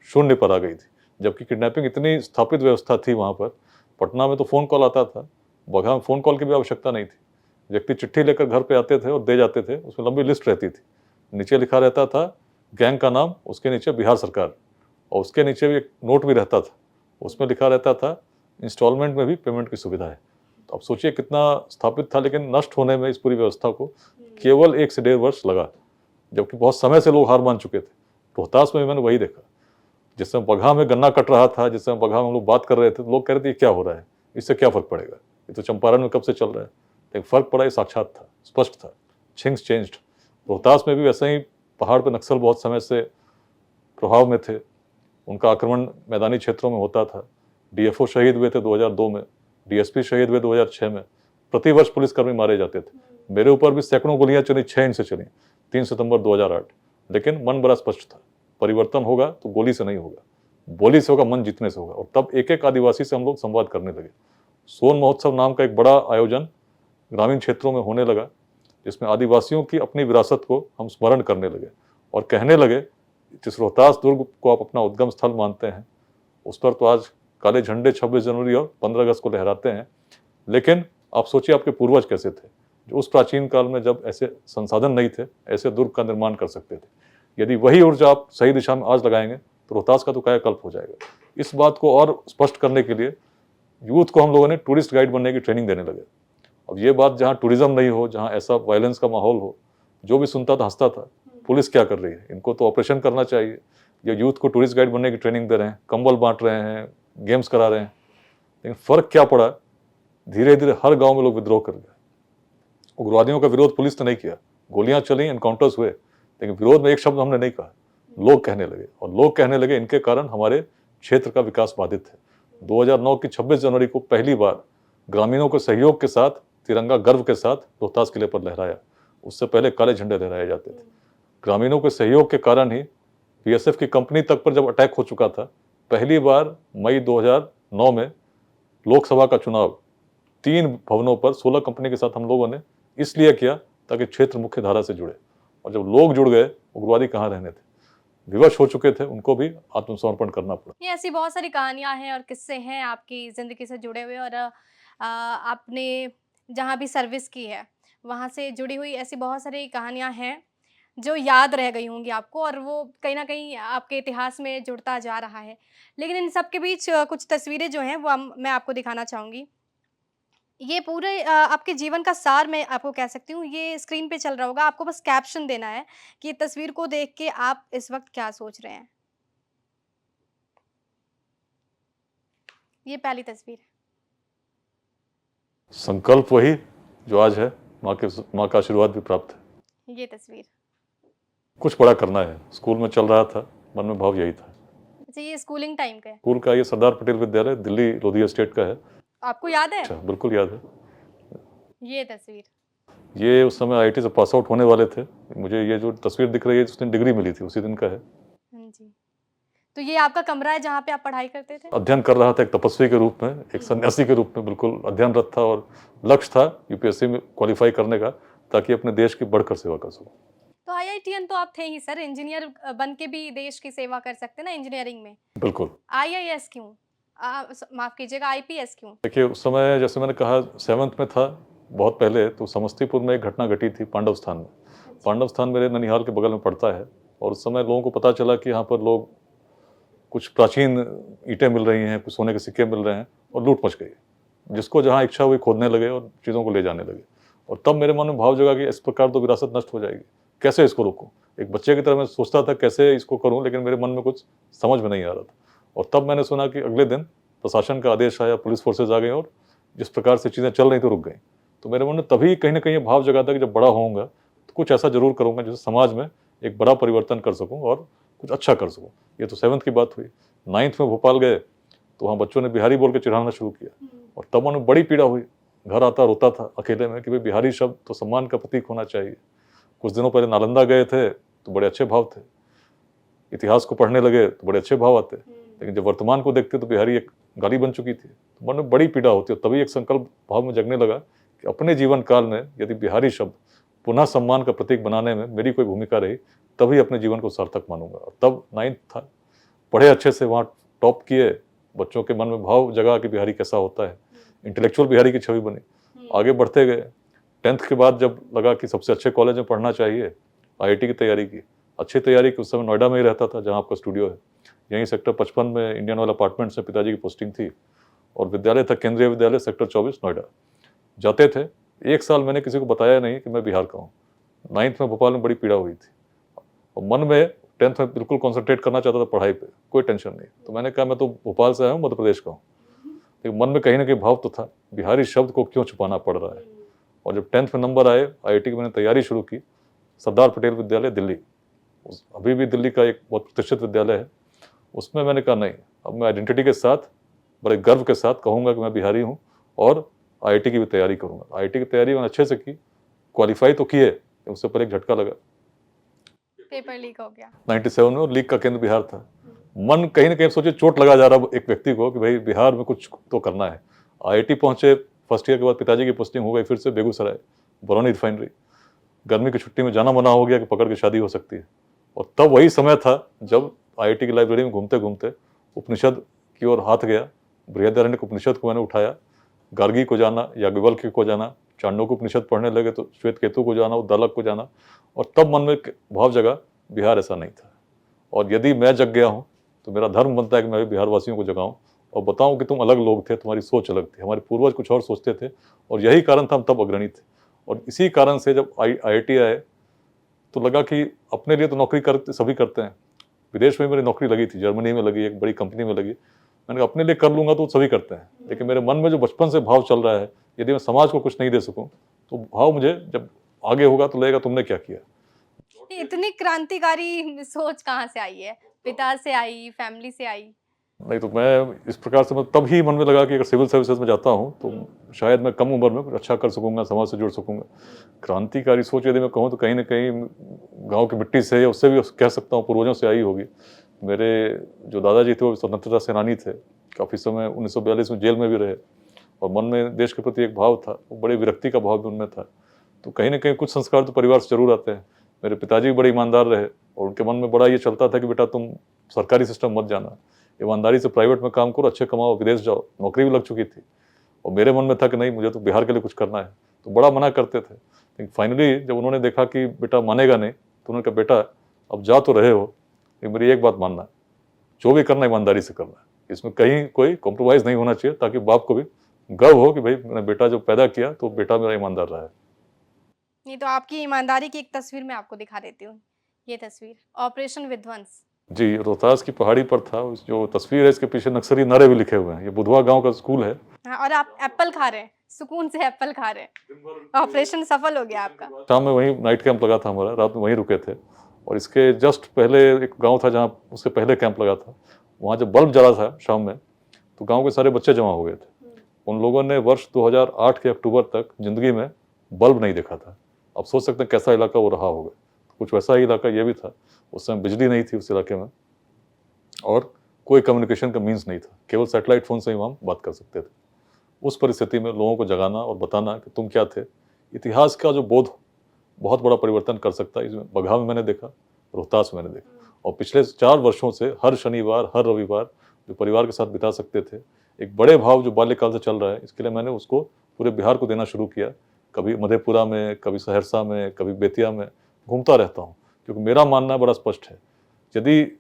शून्य पर आ गई थी। जबकि किडनैपिंग इतनी स्थापित व्यवस्था थी वहाँ पर। पटना में तो फ़ोन कॉल आता था, बगहा में फ़ोन कॉल की भी आवश्यकता नहीं थी। व्यक्ति चिट्ठी लेकर घर पे आते थे और दे जाते थे, उसमें लंबी लिस्ट रहती थी, नीचे लिखा रहता था गैंग का नाम, उसके नीचे बिहार सरकार, और उसके नीचे भी एक नोट भी रहता था, उसमें लिखा रहता था इंस्टॉलमेंट में भी पेमेंट की सुविधा है। तो अब सोचिए कितना स्थापित था, लेकिन नष्ट होने में इस पूरी व्यवस्था को केवल 1 से 1.5 वर्ष लगा, जबकि बहुत समय से लोग हार मान चुके थे। रोहतास में मैंने वही देखा, जिस समय बगहा में गन्ना कट रहा था, जिस समय बगहा में हम लोग बात कर रहे थे, लोग कह रहे थे क्या हो रहा है, इससे क्या फर्क पड़ेगा, ये तो चंपारण में कब से चल रहा है। लेकिन फर्क पड़ा, ये साक्षात था, स्पष्ट था, थिंग्स चेंज्ड। रोहतास में भी वैसे ही पहाड़ पर नक्सल बहुत समय से प्रभाव में थे, उनका आक्रमण मैदानी क्षेत्रों में होता था। डीएफओ शहीद हुए थे 2002 में, डीएसपी शहीद हुए 2006 में, प्रतिवर्ष पुलिसकर्मी मारे जाते थे। मेरे ऊपर भी सैकड़ों गोलियां चली, 6 इंच से चली, 3 सितंबर 2008। लेकिन मन बड़ा स्पष्ट था, परिवर्तन होगा तो गोली से नहीं होगा, बोली से होगा, मन जीतने से होगा। और तब एक एक आदिवासी से हम लोग संवाद करने लगे। सोन महोत्सव नाम का एक बड़ा आयोजन ग्रामीण क्षेत्रों में होने लगा, जिसमें आदिवासियों की अपनी विरासत को हम स्मरण करने लगे और कहने लगे जिस रोहतास दुर्ग को आप अपना उद्गम स्थल मानते हैं, उस पर तो आज काले झंडे 26 जनवरी और 15 अगस्त को लहराते हैं। लेकिन आप सोचिए आपके पूर्वज कैसे थे, जो उस प्राचीन काल में जब ऐसे संसाधन नहीं थे, ऐसे दुर्ग का निर्माण कर सकते थे। यदि वही ऊर्जा आप सही दिशा में आज लगाएंगे तो रोहतास का तो कायाकल्प हो जाएगा। इस बात को और स्पष्ट करने के लिए यूथ को हम लोगों ने टूरिस्ट गाइड बनने की ट्रेनिंग देने लगे। अब ये बात जहाँ टूरिज्म नहीं हो, जहाँ ऐसा वायलेंस का माहौल हो, जो भी सुनता था हंसता था, पुलिस क्या कर रही है? इनको तो ऑपरेशन करना चाहिए। ये यूथ को टूरिस्ट गाइड बनने की ट्रेनिंग दे रहे हैं, कंबल बांट रहे हैं, गेम्स करा रहे हैं, लेकिन फ़र्क क्या पड़ा? धीरे धीरे हर गांव में लोग विद्रोह कर गए। उग्रवादियों का विरोध पुलिस ने नहीं किया, गोलियां चली, एनकाउंटर्स हुए, लेकिन विरोध में एक शब्द हमने नहीं कहा। लोग कहने लगे, और लोग कहने लगे, इनके कारण हमारे क्षेत्र का विकास बाधित है। 2009 की 26 जनवरी को पहली बार ग्रामीणों के सहयोग के साथ तिरंगा गर्व के साथ रोहतास किले पर लहराया। उससे पहले काले झंडे लहराए जाते थे। ग्रामीणों के सहयोग के कारण ही बीएसएफ की कंपनी तक पर जब अटैक हो चुका था, पहली बार मई 2009 में लोकसभा का चुनाव 3 भवनों पर 16 कंपनी के साथ हम लोगों ने इसलिए किया ताकि क्षेत्र मुख्य धारा से जुड़े। और जब लोग जुड़ गए, उग्रवादी कहाँ रहने थे, विवश हो चुके थे, उनको भी आत्मसमर्पण करना पड़ा। ये ऐसी बहुत सारी कहानियां हैं और किस्से हैं आपकी ज़िंदगी से जुड़े हुए, और आपने जहाँ भी सर्विस की है वहाँ से जुड़ी हुई ऐसी बहुत सारी कहानियां हैं जो याद रह गई होंगी आपको, और वो कहीं ना कहीं आपके इतिहास में जुड़ता जा रहा है। लेकिन इन सब के बीच कुछ तस्वीरें जो हैं वो मैं आपको दिखाना चाहूँगी। ये पूरे आपके जीवन का सार मैं आपको कह सकती हूँ। ये स्क्रीन पे चल रहा होगा, आपको बस कैप्शन देना है कि ये तस्वीर को देख के आप इस वक्त क्या सोच रहे हैं। ये पहली तस्वीर है। संकल्प वही जो आज है, माँ का आशीर्वाद भी प्राप्त है। ये तस्वीर, कुछ बड़ा करना है, स्कूल में चल रहा था, मन में भाव यही था। अच्छा ये स्कूलिंग टाइम का है। स्कूल का ये सरदार पटेल विद्यालय दिल्ली लोधी स्टेट का है। आपको याद है? अच्छा, बिल्कुल याद है। ये तस्वीर, ये उस समय आईआईटी से पास आउट होने वाले थे। मुझे ये जो तस्वीर दिख रही है, उस दिन डिग्री मिली थी, उसी दिन का है। हाँ जी। तो ये आपका कमरा है जहाँ पे आप पढ़ाई करते थे? अध्ययन कर रहा था एक तपस्वी के रूप में, एक सन्यासी के रूप में, बिल्कुल अध्ययनरत था, और लक्ष्य था यूपीएससी में क्वालिफाई करने का, ताकि अपने देश की बढ़कर सेवा कर सकूं। तो आईआईटीएन तो आप थे ही सर, इंजीनियर बन के भी देश की सेवा कर सकते हैं ना इंजीनियरिंग में। बिल्कुल। आईआईएस क्यों? माफ कीजिएगा, आईपीएस क्यों? देखिए, उस समय जैसे मैंने कहा 7th में था, बहुत पहले, तो समस्तीपुर में एक घटना घटी थी पांडव स्थान में। पांडव स्थान मेरे ननिहाल के बगल में पड़ता है, और उस समय लोगों को पता चला कि यहाँ पर लोग कुछ प्राचीन ईंटें मिल रही हैं, कुछ सोने के सिक्के मिल रहे हैं, और लूट मच गई। जिसको जहाँ इच्छा हुई खोदने लगे और चीज़ों को ले जाने लगे। और तब मेरे मन में भाव जगा कि इस प्रकार तो विरासत नष्ट हो जाएगी, कैसे इसको रोकूं। एक बच्चे की तरह मैं सोचता था कैसे इसको करूं, लेकिन मेरे मन में कुछ समझ में नहीं आ रहा था। और तब मैंने सुना कि अगले दिन प्रशासन का आदेश आया, पुलिस फोर्सेज आ गई, और जिस प्रकार से चीज़ें चल रही थी रुक गई। तो मेरे मन में तभी कहीं ना कहीं ये भाव जगा था कि जब बड़ा होऊंगा तो कुछ ऐसा जरूर करूंगा जिससे समाज में एक बड़ा परिवर्तन कर सकूं और कुछ अच्छा कर सकूं। ये तो 7th की बात हुई। 9th में भोपाल गए तो वहाँ बच्चों ने बिहारी बोल के चिढ़ाना शुरू किया, और तब मन में बड़ी पीड़ा हुई। घर आता रोता था अकेले में कि भाई बिहारी शब्द तो सम्मान का प्रतीक होना चाहिए। कुछ दिनों पहले नालंदा गए थे तो बड़े अच्छे भाव थे, इतिहास को पढ़ने लगे तो बड़े अच्छे भाव आते, लेकिन जब वर्तमान को देखते तो बिहारी एक गाली बन चुकी थी। तो मन में बड़ी पीड़ा होती है। तभी एक संकल्प भाव में जगने लगा कि अपने जीवन काल में यदि बिहारी शब्द पुनः सम्मान का प्रतीक बनाने में मेरी कोई भूमिका रही, तभी अपने जीवन को सार्थक मानूंगा। और तब 9th था, पढ़े अच्छे से, वहाँ टॉप किए, बच्चों के मन में भाव जगा कि बिहारी कैसा होता है, इंटेलेक्चुअल बिहारी की छवि बनी। आगे बढ़ते गए। 10th के बाद जब लगा कि सबसे अच्छे कॉलेज में पढ़ना चाहिए, आईआईटी की तैयारी की। अच्छी तैयारी की, उस समय नोएडा में ही रहता था जहाँ आपका स्टूडियो है। यहीं सेक्टर 55 में इंडियन ऑयल अपार्टमेंट्स में पिताजी की पोस्टिंग थी, और विद्यालय था केंद्रीय विद्यालय सेक्टर 24 नोएडा। जाते थे, 1 साल मैंने किसी को बताया नहीं कि मैं बिहार का हूँ। 9th में भोपाल में बड़ी पीड़ा हुई थी, और मन में 10th में बिल्कुल कॉन्सेंट्रेट करना चाहता था पढ़ाई पे, कोई टेंशन नहीं। तो मैंने कहा मैं तो भोपाल से आया हूँ, मध्य प्रदेश का हूँ, लेकिन मन में कहीं ना कहीं भाव तो था, बिहारी शब्द को क्यों छुपाना पड़ रहा है। और जब 10th में नंबर आए, आईआईटी की मैंने तैयारी शुरू की, सरदार पटेल विद्यालय दिल्ली, अभी भी दिल्ली का एक बहुत प्रतिष्ठित विद्यालय है, उसमें मैंने कहा नहीं, अब मैं आइडेंटिटी के साथ, बड़े गर्व के साथ कहूँगा कि मैं बिहारी हूँ, और आईआईटी की भी तैयारी करूँगा। आईआईटी की तैयारी मैंने अच्छे से की, क्वालिफाई तो किए, उससे पहले एक झटका लगा, पेपर लीक हो गया 97 में, और लीक का केंद्र बिहार था। मन कहीं ना कहीं सोचे चोट लगा जा रहा एक व्यक्ति को कि भाई बिहार में कुछ तो करना है। आईआईटी पहुंचे, फर्स्ट ईयर के बाद पिताजी की पोस्टिंग हो गई फिर से बेगूसराय, बरौनी रिफाइनरी। गर्मी की छुट्टी में जाना मना हो गया कि पकड़ के शादी हो सकती है। और तब वही समय था जब आईआईटी की लाइब्रेरी में घूमते घूमते उपनिषद की ओर हाथ गया। बृहदारण्यक उपनिषद को मैंने उठाया, गार्गी को जाना, याज्ञवल्क्य को जाना, चाणक्य उपनिषद पढ़ने लगे तो श्वेत केतु को जाना, उद्दालक को जाना। और तब मन में भाव जगा, बिहार ऐसा नहीं था, और यदि मैं जग गया हूँ तो मेरा धर्म बनता है कि मैं भी बिहार वासियों को जगाऊं और बताऊं कि तुम अलग लोग थे, तुम्हारी सोच अलग थी, हमारे पूर्वज कुछ और सोचते थे, और यही कारण था हम तब अग्रणी थे। और इसी कारण से जब आईआईटी आए तो लगा कि अपने लिए तो नौकरी करते सभी करते हैं, विदेश में मेरी नौकरी लगी थी, जर्मनी में लगी, एक बड़ी कंपनी में लगी, मैंने कहा अपने लिए कर लूँगा तो सभी करते हैं, लेकिन मेरे मन में जो बचपन से भाव चल रहा है, यदि मैं समाज को कुछ नहीं दे सकूँ तो भाव मुझे जब आगे होगा तो लगेगा तुमने क्या किया। इतनी क्रांतिकारी सोच कहाँ से आई है? पिता से आई, फैमिली से आई? नहीं तो मैं इस प्रकार से तब ही मन में लगा कि अगर सिविल सर्विसेज में जाता हूँ तो शायद मैं कम उम्र में कुछ अच्छा कर सकूँगा, समाज से जुड़ सकूँगा। क्रांतिकारी सोच यदि मैं कहूँ तो कहीं न कहीं गाँव की मिट्टी से या उससे भी कह सकता हूँ पूर्वजों से आई होगी। मेरे जो दादाजी थे वो स्वतंत्रता सेनानी थे, काफ़ी समय 1942 में जेल में भी रहे और मन में देश के प्रति एक भाव था, वो बड़े विरक्ति का भाव भी उनमें था। तो कहीं न कहीं कुछ संस्कार तो परिवार से ज़रूर आते हैं। मेरे पिताजी भी बड़े ईमानदार रहे और उनके मन में बड़ा ये चलता था कि बेटा तुम सरकारी सिस्टम मत जाना, ईमानदारी से प्राइवेट में काम करो, अच्छे कमाओ, विदेश जाओ। नौकरी भी लग चुकी थी और मेरे मन में था कि नहीं मुझे तो बिहार के लिए कुछ करना है, तो बड़ा मना करते थे। लेकिन फाइनली जब उन्होंने देखा कि बेटा मानेगा नहीं, तो उन्होंने कहा बेटा अब जा तो रहे हो, लेकिन मेरी एक बात मानना, जो भी करना ईमानदारी से करना है, इसमें कहीं कोई कॉम्प्रोमाइज़ नहीं होना चाहिए, ताकि बाप को भी गर्व हो कि भाई मैंने बेटा जो पैदा किया तो बेटा मेरा ईमानदार रहा है। नहीं तो आपकी ईमानदारी की एक तस्वीर मैं आपको दिखा देती हूँ। ये तस्वीर, ऑपरेशन विध्वंस। जी, रोहतास की पहाड़ी पर था, उस जो तस्वीर है इसके पीछे नक्सली नारे भी लिखे हुए हैं। ये बुधवा गाँव का स्कूल है। हाँ, और आप एप्पल खा रहे हैं, सुकून से एप्पल खा रहे हैं। ऑपरेशन सफल हो गया आपका। शाम में वहीं नाइट कैंप लगा था हमारा, रात में वहीं रुके थे और इसके जस्ट पहले एक गाँव था जहाँ उससे पहले कैंप लगा था। वहाँ जब बल्ब जला था शाम में, तो गाँव के सारे बच्चे जमा हो गए थे। उन लोगों ने वर्ष 2008 के अक्टूबर तक ज़िंदगी में बल्ब नहीं देखा था। आप सोच सकते हैं कैसा इलाका वो रहा होगा। कुछ वैसा ही इलाका ये भी था। उस समय बिजली नहीं थी उस इलाके में और कोई कम्युनिकेशन का मीन्स नहीं था, केवल सैटेलाइट फ़ोन से ही हम बात कर सकते थे। उस परिस्थिति में लोगों को जगाना और बताना कि तुम क्या थे, इतिहास का जो बोध बहुत बड़ा परिवर्तन कर सकता है, इसमें बगहा में मैंने देखा, रोहतास में मैंने देखा और पिछले 4 वर्षों से हर शनिवार, हर रविवार जो परिवार के साथ बिता सकते थे, एक बड़े भाव जो बाल्यकाल से चल रहा है, इसके लिए मैंने उसको पूरे बिहार को देना शुरू किया। कभी मधेपुरा में, कभी सहरसा में, कभी बेतिया में घूमता रहता हूँ, क्योंकि मेरा मानना बड़ा स्पष्ट है, यदि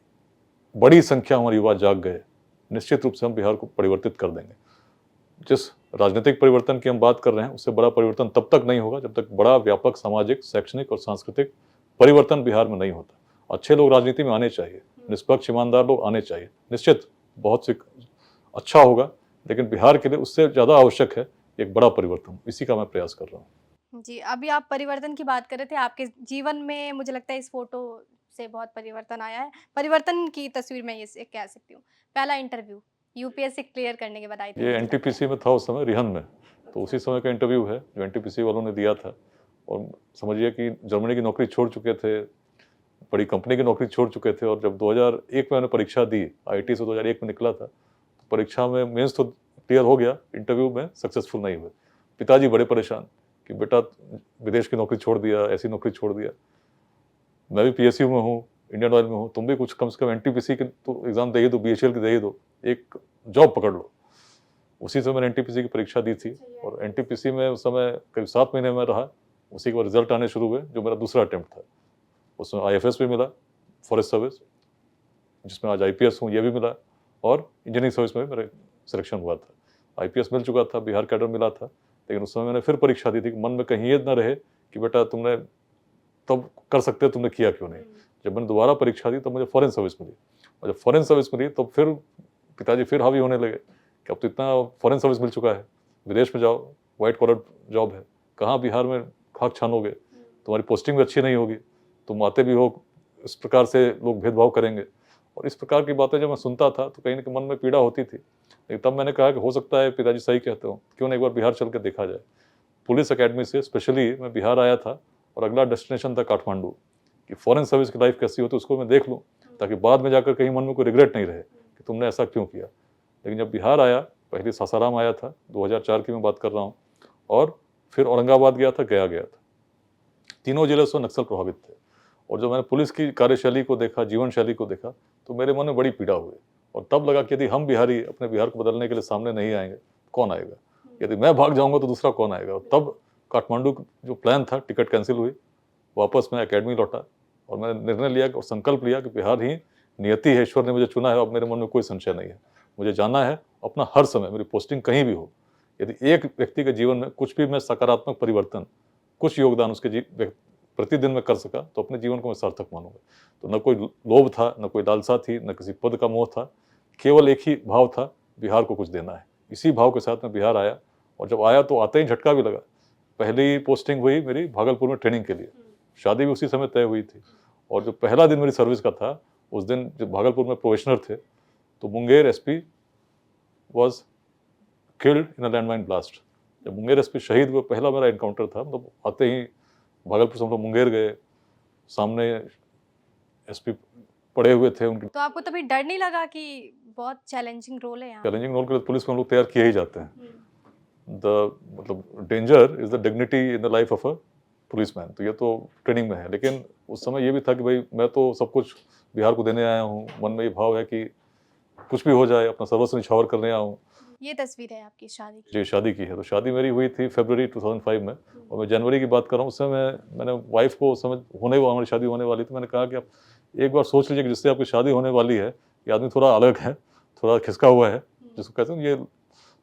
बड़ी संख्या हमारे युवा जाग गए, निश्चित रूप से हम बिहार को परिवर्तित कर देंगे। जिस राजनीतिक परिवर्तन की हम बात कर रहे हैं, उससे बड़ा परिवर्तन तब तक नहीं होगा जब तक बड़ा व्यापक सामाजिक, शैक्षणिक और सांस्कृतिक परिवर्तन बिहार में नहीं होता। अच्छे लोग राजनीति में आने चाहिए, निष्पक्ष ईमानदार लोग आने चाहिए, निश्चित बहुत सी अच्छा होगा, लेकिन बिहार के लिए उससे ज़्यादा आवश्यक है एक बड़ा परिवर्तन। इसी का मैं प्रयास कर रहा हूँ। जी, अभी आप परिवर्तन की बात कर रहे थे, आपके जीवन में मुझे लगता है इस फ़ोटो से बहुत परिवर्तन आया है। परिवर्तन की तस्वीर मैं ये से कह सकती हूँ। पहला इंटरव्यू, यूपीएससी क्लियर करने के बाद आई थी ये मुझे लगता है। एनटीपीसी में था उस समय, रिहन में, तो उसी समय का इंटरव्यू है जो एनटीपीसी वालों ने दिया था और समझिए कि जर्मनी की नौकरी छोड़ चुके थे, बड़ी कंपनी की नौकरी छोड़ चुके थे और जब 2001 में मैंने परीक्षा दी, आईआईटी से 2001 में निकला था, तो परीक्षा में मेंस तो क्लियर हो गया, इंटरव्यू में सक्सेसफुल नहीं हुए। पिताजी बड़े परेशान कि बेटा विदेश की नौकरी छोड़ दिया, ऐसी नौकरी छोड़ दिया, मैं भी पीएसयू में हूँ, इंडियन ऑयल में हूँ, तुम भी कुछ कम से कम एनटीपीसी के तो एग्ज़ाम दे ही दो, बीएचईएल की दे ही दो, एक जॉब पकड़ लो। उसी समय मैंने एनटीपीसी की परीक्षा दी थी और एनटीपीसी में उस समय करीब 7 महीने में रहा, उसी के बाद रिजल्ट आने शुरू हुए, जो मेरा दूसरा अटेम्प्ट था। उसमें आईएफएस भी मिला, फॉरेस्ट सर्विस, जिसमें आज आईपीएस हूँ, ये भी मिला और इंजीनियरिंग सर्विस में भी मेरा सिलेक्शन हुआ था। आईपीएस मिल चुका था, बिहार कैडर मिला था, लेकिन उस समय मैंने फिर परीक्षा दी थी कि मन में कहीं ये ना रहे कि बेटा तुमने तब कर सकते तुमने किया क्यों नहीं। जब मैंने दोबारा परीक्षा दी तब मुझे फॉरेन सर्विस मिली और जब फॉरेन सर्विस मिली तो फिर पिताजी फिर हावी होने लगे कि अब तो इतना फॉरेन सर्विस मिल चुका है, विदेश में जाओ, वाइट कॉलर जॉब है, कहाँ बिहार में खाक छानोगे, तुम्हारी पोस्टिंग भी अच्छी नहीं होगी, तुम आते भी हो, इस प्रकार से लोग भेदभाव करेंगे। और इस प्रकार की बातें जब मैं सुनता था तो कहीं न कहीं मन में पीड़ा होती थी। लेकिन तब मैंने कहा कि हो सकता है पिताजी सही कहते हो, क्यों ना एक बार बिहार चल के देखा जाए। पुलिस अकेडमी से स्पेशली मैं बिहार आया था और अगला डेस्टिनेशन था काठमांडू, कि फॉरेन सर्विस की लाइफ कैसी होती है उसको मैं देख लूँ, ताकि बाद में जाकर कहीं मन में कोई रिग्रेट नहीं रहे कि तुमने ऐसा क्यों किया। लेकिन जब बिहार आया, पहले सासाराम आया था, 2004 की मैं बात कर रहा हूँ, और फिर औरंगाबाद गया था, गया था। तीनों जिले से नक्सल प्रभावित थे और जब मैंने पुलिस की कार्यशैली को देखा, जीवन शैली को देखा, तो मेरे मन में बड़ी पीड़ा हुई और तब लगा कि यदि हम बिहारी अपने बिहार को बदलने के लिए सामने नहीं आएंगे, कौन आएगा? यदि मैं भाग जाऊंगा तो दूसरा कौन आएगा? और तब काठमांडू जो प्लान था, टिकट कैंसिल हुई, वापस मैं एकेडमी लौटा और मैंने निर्णय लिया और संकल्प लिया कि बिहार ही नियति है, ईश्वर ने मुझे चुना है। अब मेरे मन में कोई संशय नहीं है, मुझे जाना है अपना हर समय, मेरी पोस्टिंग कहीं भी हो। यदि एक व्यक्ति के जीवन में कुछ भी मैं सकारात्मक परिवर्तन, कुछ योगदान उसके प्रतिदिन मैं कर सका तो अपने जीवन को मैं सार्थक मानूंगा। तो न कोई लोभ था, न कोई लालसा थी, न किसी पद का मोह था, केवल एक ही भाव था, बिहार को कुछ देना है। इसी भाव के साथ मैं बिहार आया, और जब आया तो आते ही झटका भी लगा। पहली पोस्टिंग हुई मेरी भागलपुर में ट्रेनिंग के लिए, शादी भी उसी समय तय हुई थी, और जो पहला दिन मेरी सर्विस का था, उस दिन जब भागलपुर में प्रोबेशनर थे, तो Munger SP was killed in a landmine blast. जब मुंगेर एसपी शहीद हुए, पहला मेरा एनकाउंटर था। मतलब आते ही भागलपुर से हम लोग मुंगेर गए, सामने एसपी पड़े हुए थे, उनकी तो आपको तभी डर नहीं लगा कि बहुत चैलेंजिंग रोल है यहाँ? चैलेंजिंग रोल के लिए पुलिस में हम लोग तैयार किए ही जाते हैं। द मतलब danger is the dignity in the life of a policeman, तो ये तो ट्रेनिंग में है। लेकिन उस समय ये भी था कि भाई मैं तो सब कुछ बिहार को देने आया हूँ, मन में ये भाव है कि कुछ भी हो जाए, अपना सर्वस्व निछावर करने आया हूँ। ये तस्वीर है आपकी शादी की? जी, शादी की है। तो शादी मेरी हुई थी फरवरी 2005 में, और मैं जनवरी की बात कर रहा हूँ। उस समय मैंने वाइफ को, उस समय हमारी शादी होने वाली थी, मैंने कहा कि आप एक बार सोच लीजिए कि जिससे आपकी शादी होने वाली है, ये आदमी थोड़ा अलग है, थोड़ा खिसका हुआ है, जिसको कहते हैं ये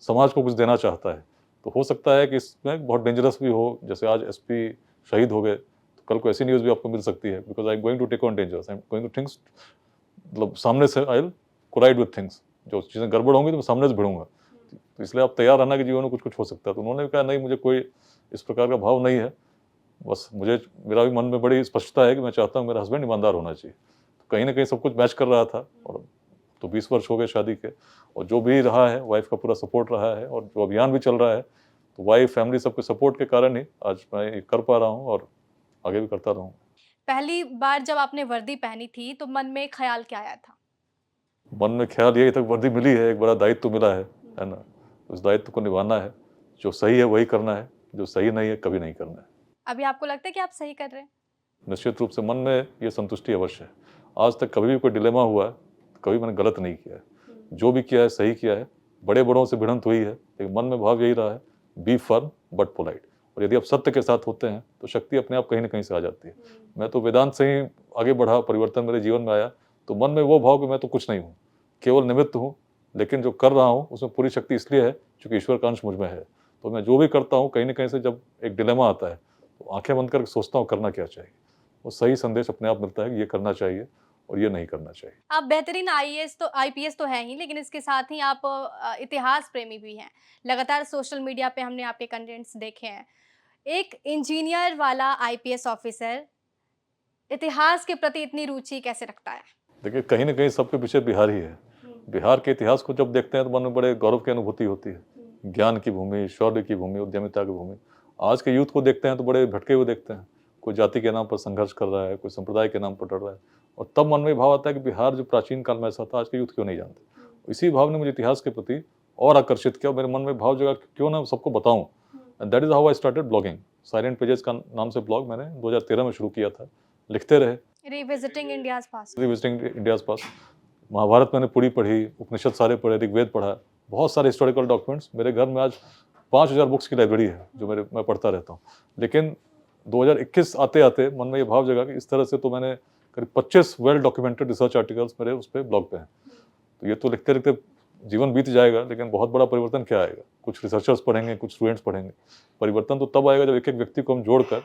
समाज को कुछ देना चाहता है। तो हो सकता है कि इसमें बहुत डेंजरस भी हो, जैसे आज एसपी शहीद हो गए, तो कल को ऐसी न्यूज़ भी आपको मिल सकती है, because I am going to take on dangers, I am going to things, मतलब सामने से I will collide with things, जो चीज़ें गड़बड़ होंगी तो मैं सामने से भिड़ूंगा। तो इसलिए आप तैयार रहना कि जीवन में कुछ कुछ हो सकता है। तो उन्होंने कहा नहीं, मुझे कोई इस प्रकार का भाव नहीं है, बस मुझे, मेरा भी मन में बड़ी स्पष्टता है कि मैं चाहता हूँ मेरा हस्बैंड ईमानदार होना चाहिए। तो कहीं ना कहीं सब कुछ मैच कर रहा था, और तो 20 वर्ष हो गए शादी के, और जो भी रहा है वाइफ का पूरा सपोर्ट रहा है, और जो अभियान भी चल रहा है, तो वाइफ फैमिली सबके सपोर्ट के कारण ही आज मैं ये कर पा रहा हूँ, और आगे भी करता रहूँ। पहली बार जब आपने वर्दी पहनी थी तो मन में ख्याल क्या आया था? मन में ख्याल यही तक वर्दी मिली है, एक बड़ा दायित्व तो मिला है ना, उस दायित्व को निभाना है, जो सही है वही करना है, जो सही नहीं है कभी नहीं करना है। अभी आपको लगता है कि आप सही कर रहे हैं? निश्चित रूप से मन में ये संतुष्टि अवश्य है। आज तक कभी भी कोई डिलेमा हुआ है, कभी मैंने गलत नहीं किया है, जो भी किया है सही किया है। बड़े बड़ों से भिड़ंत हुई है, लेकिन मन में भाव यही रहा है, बी फर्म बट पोलाइट। और यदि आप सत्य के साथ होते हैं तो शक्ति अपने आप कहीं ना कहीं से आ जाती है। मैं तो वेदांत से ही आगे बढ़ा, परिवर्तन मेरे जीवन में आया, तो मन में वो भाव कि मैं तो कुछ नहीं हूँ, केवल निमित्त हूँ, लेकिन जो कर रहा हूँ उसमें पूरी शक्ति इसलिए है क्योंकि ईश्वर का अंश मुझ में है। तो मैं जो भी करता हूँ, कहीं ना कहीं से जब एक डिलेमा आता है, तो आंखें बंद करके सोचता हूँ करना क्या चाहिए। वो सही संदेश अपने आप मिलता है कि ये करना चाहिए और ये नहीं करना चाहिए। आप बेहतरीन आईपीएस तो हैं ही, लेकिन इसके साथ ही आप इतिहास प्रेमी भी हैं। लगातार सोशल मीडिया पे हमने आपके कंटेंट्स देखे हैं। एक इंजीनियर वाला आईपीएस ऑफिसर इतिहास के प्रति इतनी रुचि कैसे रखता है? देखिए, कहीं ना कहीं सबके पीछे बिहार ही है। बिहार के इतिहास को जब देखते हैं तो मन में बड़े गौरव की अनुभूति होती है। ज्ञान की भूमि, शौर्य की भूमि, उद्यमिता की भूमि। आज के यूथ को देखते हैं तो बड़े भटके हुए देखते हैं, कोई जाति के नाम पर संघर्ष कर रहा है, कोई संप्रदाय के नाम पर डर रहा है, और तब मन में भाव आता है कि बिहार जो प्राचीन काल में ऐसा था, आज के यूथ क्यों नहीं जानते। इसी भाव ने मुझे इतिहास के प्रति और आकर्षित किया, और मेरे मन में भाव जगह क्यों ना सबको बताऊं। And that is how I started blogging. Silent pages का नाम से ब्लॉग मैंने 2013 में शुरू किया था। लिखते रहे, revisiting India's past. Revisiting India's past. Mahabharat मैंने पूरी पढ़ी, उपनिषद सारे पढ़े, ऋग्वेद पढ़ा, बहुत सारे हिस्टोरिकल डॉक्यूमेंट्स। मेरे घर में आज 5000 बुक्स की लाइब्रेरी है जो मैं पढ़ता रहता हूँ। लेकिन 2021 आते आते मन में ये भाव जगा कि इस तरह से तो मैंने करीब 25 वेल डॉक्यूमेंटेड रिसर्च आर्टिकल्स मेरे उस पर ब्लॉग पे हैं। तो ये तो लिखते लिखते जीवन बीत जाएगा, लेकिन बहुत बड़ा परिवर्तन क्या आएगा? कुछ रिसर्चर्स पढ़ेंगे, कुछ स्टूडेंट्स पढ़ेंगे। परिवर्तन तो तब आएगा जब एक एक व्यक्ति को हम जोड़कर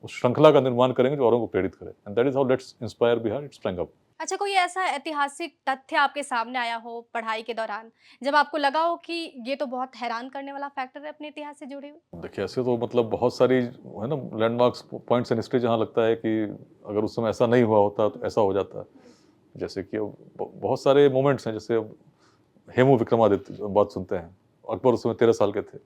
उस श्रृंखला का निर्माण करेंगे जो औरों को प्रेरित करे। And that is how let's inspire Bihar, it's sprang up. अच्छा, कोई ऐसा ऐतिहासिक तथ्य आपके सामने आया हो पढ़ाई के दौरान, जब आपको लगा हो कि ये तो बहुत हैरान करने वाला फैक्टर है अपने इतिहास से जुड़े हुए? देखिए, ऐसे तो मतलब बहुत सारी है ना लैंडमार्क्स, पॉइंट्स इन हिस्ट्री जहाँ लगता है कि अगर उस समय ऐसा नहीं हुआ होता तो ऐसा हो जाता। जैसे कि बहुत सारे मोमेंट्स हैं, जैसे अब हेमू विक्रमादित्य बात सुनते हैं। अकबर उस समय 13 साल के थे।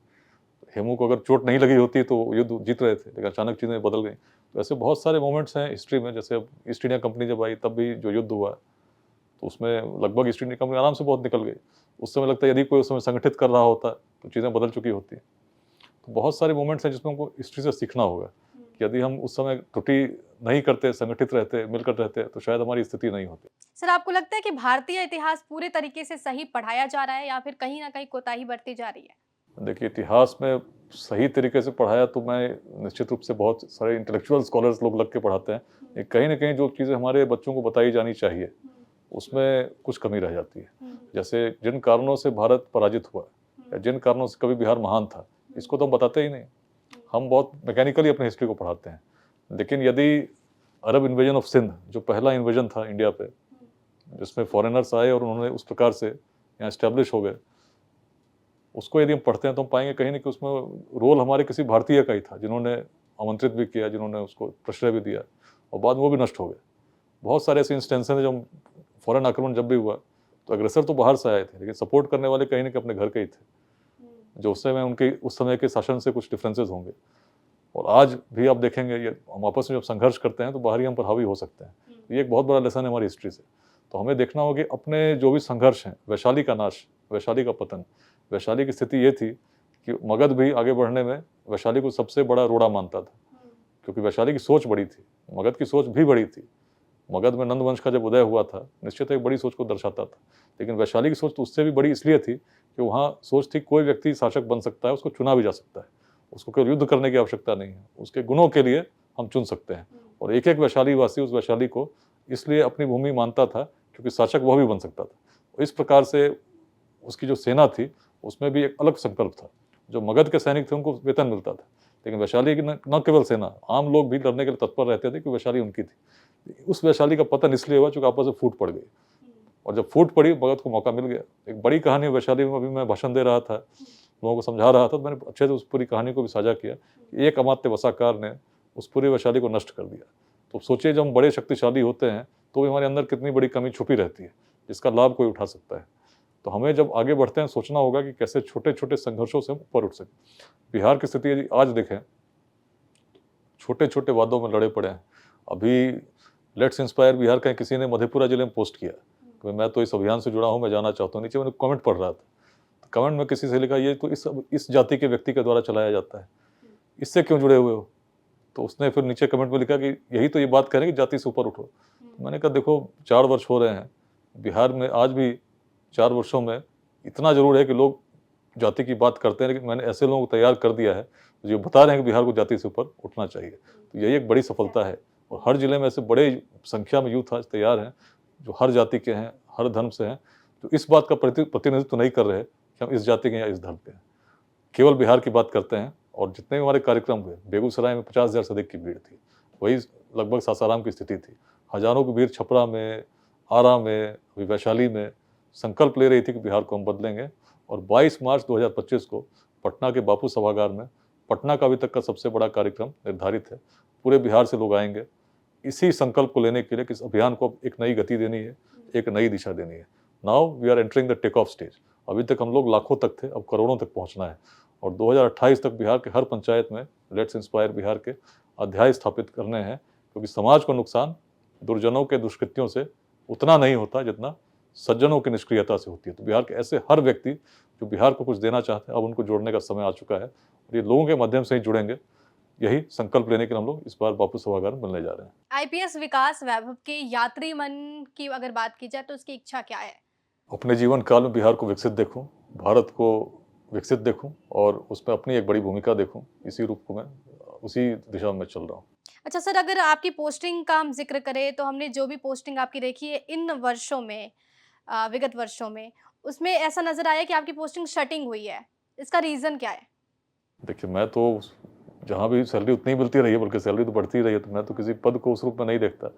हेमू को अगर चोट नहीं लगी होती तो युद्ध जीत रहे थे, लेकिन अचानक चीज़ें बदल गई। तो ऐसे बहुत सारे मोमेंट्स हैं हिस्ट्री में। जैसे अब ईस्ट इंडिया कंपनी जब आई तब भी जो युद्ध हुआ, तो उसमें लगभग ईस्ट इंडिया कंपनी आराम से बहुत निकल गई। उस समय लगता है यदि कोई उस समय संगठित कर रहा होता तो चीज़ें बदल चुकी होती। तो बहुत सारे मोमेंट्स हैं जिसमें हमको हिस्ट्री से सीखना होगा कि यदि हम उस समय त्रुटि नहीं करते, संगठित रहते, मिलकर रहते, तो शायद हमारी स्थिति नहीं होती। सर, आपको लगता है कि भारतीय इतिहास पूरे तरीके से सही पढ़ाया जा रहा है या फिर कहीं ना कहीं कोताही बरती जा रही है? देखिए, इतिहास में सही तरीके से पढ़ाया तो मैं निश्चित रूप से, बहुत सारे इंटेलेक्चुअल स्कॉलर्स लोग लग के पढ़ाते हैं, कहीं ना कहीं जो चीज़ें हमारे बच्चों को बताई जानी चाहिए उसमें कुछ कमी रह जाती है। जैसे जिन कारणों से भारत पराजित हुआ या जिन कारणों से कभी बिहार महान था, इसको तो हम बताते ही नहीं। हम बहुत मैकेनिकली अपनी हिस्ट्री को पढ़ाते हैं। लेकिन यदि अरब इन्वेजन ऑफ सिंध, जो पहला इन्वेजन था इंडिया पे, जिसमें फॉरेनर्स आए और उन्होंने उस प्रकार से यहाँ इस्टेब्लिश हो गए, उसको यदि हम पढ़ते हैं तो हम पाएंगे कहीं ना कि उसमें रोल हमारे किसी भारतीय का ही था, जिन्होंने आमंत्रित भी किया, जिन्होंने उसको प्रश्रय भी दिया, और बाद में वो भी नष्ट हो गए। बहुत सारे ऐसे इंस्टेंसेस हैं जब फॉरेन आक्रमण जब भी हुआ तो अग्रेसर तो बाहर से आए थे, लेकिन सपोर्ट करने वाले कहीं ना कहीं अपने घर के ही थे, जो उस समय उनके उस समय के शासन से कुछ डिफरेंसेस होंगे। और आज भी आप देखेंगे, ये हम आपस में जब संघर्ष करते हैं तो बाहरी हम पर हावी हो सकते हैं। ये एक बहुत बड़ा लेसन है हमारी हिस्ट्री से। तो हमें देखना होगा कि अपने जो भी संघर्ष हैं, वैशाली का नाश, वैशाली का पतन, वैशाली की स्थिति ये थी कि मगध भी आगे बढ़ने में वैशाली को सबसे बड़ा रोड़ा मानता था, क्योंकि वैशाली की सोच बड़ी थी, मगध की सोच भी बड़ी थी। मगध में नंद वंश का जब उदय हुआ था, निश्चित एक बड़ी सोच को दर्शाता था, लेकिन वैशाली की सोच तो उससे भी बड़ी इसलिए थी कि वहाँ सोच थी कोई व्यक्ति शासक बन सकता है, उसको चुना भी जा सकता है, उसको केवल युद्ध करने की आवश्यकता नहीं है, उसके गुणों के लिए हम चुन सकते हैं। और एक एक वैशाली वासी उस वैशाली को इसलिए अपनी भूमि मानता था क्योंकि शासक वह भी बन सकता था। इस प्रकार से उसकी जो सेना थी उसमें भी एक अलग संकल्प था। जो मगध के सैनिक थे उनको वेतन मिलता था, लेकिन वैशाली की न केवल सेना, आम लोग भी लड़ने के लिए तत्पर रहते थे कि वैशाली उनकी थी। उस वैशाली का पतन इसलिए हुआ चूंकि आपस में फूट पड़ गई, और जब फूट पड़ी मगध को मौका मिल गया। एक बड़ी कहानी वैशाली में, अभी मैं भाषण दे रहा था, लोगों को समझा रहा था, तो मैंने अच्छे से उस पूरी कहानी को भी साझा किया कि एक अमात्य वसाकार ने उस पूरी वैशाली को नष्ट कर दिया। तो सोचिए, जब हम बड़े शक्तिशाली होते हैं तो भी हमारे अंदर कितनी बड़ी कमी छुपी रहती है जिसका लाभ कोई उठा सकता है। तो हमें जब आगे बढ़ते हैं सोचना होगा कि कैसे छोटे छोटे संघर्षों से हम ऊपर उठ सकें। बिहार की स्थिति यदि आज देखें, छोटे छोटे वादों में लड़े पड़े हैं। अभी लेट्स इंस्पायर बिहार का किसी ने मधेपुरा जिले में पोस्ट किया कि मैं तो इस अभियान से जुड़ा हूँ, मैं जाना चाहता हूँ। नीचे मैंने कमेंट पढ़ रहा था, तो कमेंट में किसी से लिखा, ये तो इस जाति के व्यक्ति के द्वारा चलाया जाता है, इससे क्यों जुड़े हुए हो? तो उसने फिर नीचे कमेंट में लिखा कि यही तो ये बात कह रहे हैं कि जाति से ऊपर उठो। तो मैंने कहा देखो, 4 वर्ष हो रहे हैं बिहार में, आज भी 4 वर्षों में इतना जरूर है कि लोग जाति की बात करते हैं, लेकिन मैंने ऐसे लोगों को तैयार कर दिया है जो बता रहे हैं कि बिहार को जाति से ऊपर उठना चाहिए। तो यही एक बड़ी सफलता है। और हर जिले में ऐसे बड़े संख्या में यूथ आज तैयार हैं जो हर जाति के हैं, हर धर्म से हैं, तो इस बात का प्रतिनिधित्व नहीं कर रहे कि हम इस जाति के हैं या इस धर्म के हैं, केवल बिहार की बात करते हैं। और जितने भी हमारे कार्यक्रम हुए, बेगूसराय में 50,000 से अधिक की भीड़ थी, वही लगभग सासाराम की स्थिति थी। हजारों की भीड़ छपरा में, आरा में, वैशाली में संकल्प ले रही थी कि बिहार को हम बदलेंगे। और 22 मार्च 2025 को पटना के बापू सभागार में, पटना का अभी तक का सबसे बड़ा कार्यक्रम निर्धारित है, पूरे बिहार से लोग आएंगे इसी संकल्प को लेने के लिए कि इस अभियान को एक नई गति देनी है, एक नई दिशा देनी है। Now we are entering the take off stage. अभी तक हम लोग लाखों तक थे, अब करोड़ों तक पहुंचना है। और 2028 तक बिहार के हर पंचायत में लेट्स इंस्पायर बिहार के अध्याय स्थापित करने हैं, क्योंकि समाज को नुकसान दुर्जनों के दुष्कृत्यों से उतना नहीं होता जितना सज्जनों की निष्क्रियता से होती है। तो बिहार के ऐसे हर व्यक्ति जो बिहार को कुछ देना चाहते हैं, अब उनको जोड़ने का समय आ चुका है, और ये लोगों के माध्यम से ही जुड़ेंगे। यही संकल्प लेने के लिए हम लोग इस बार बापू सभागार में मिलने जा रहे हैं। आईपीएस विकास वैभव के यात्री मन की अगर बात की जाए तो उसकी इच्छा क्या है? अपने जीवन काल में बिहार को विकसित देखूं, भारत को विकसित देखूं, और उसमें अपनी एक बड़ी भूमिका देखूं। इसी रूप को मैं उसी दिशा में चल रहा हूं। अच्छा सर, अगर आपकी पोस्टिंग का हम जिक्र करें तो हमने जो भी पोस्टिंग आपकी देखी है इन वर्षों में, विगत वर्षों में, उसमें ऐसा नजर आया कि आपकी पोस्टिंग शटिंग हुई है। इसका रीजन क्या है? देखिए, मैं तो जहाँ भी सैलरी उतनी मिलती रही है, बल्कि सैलरी तो बढ़ती रही है, तो मैं तो किसी पद को उस रूप में नहीं देखता।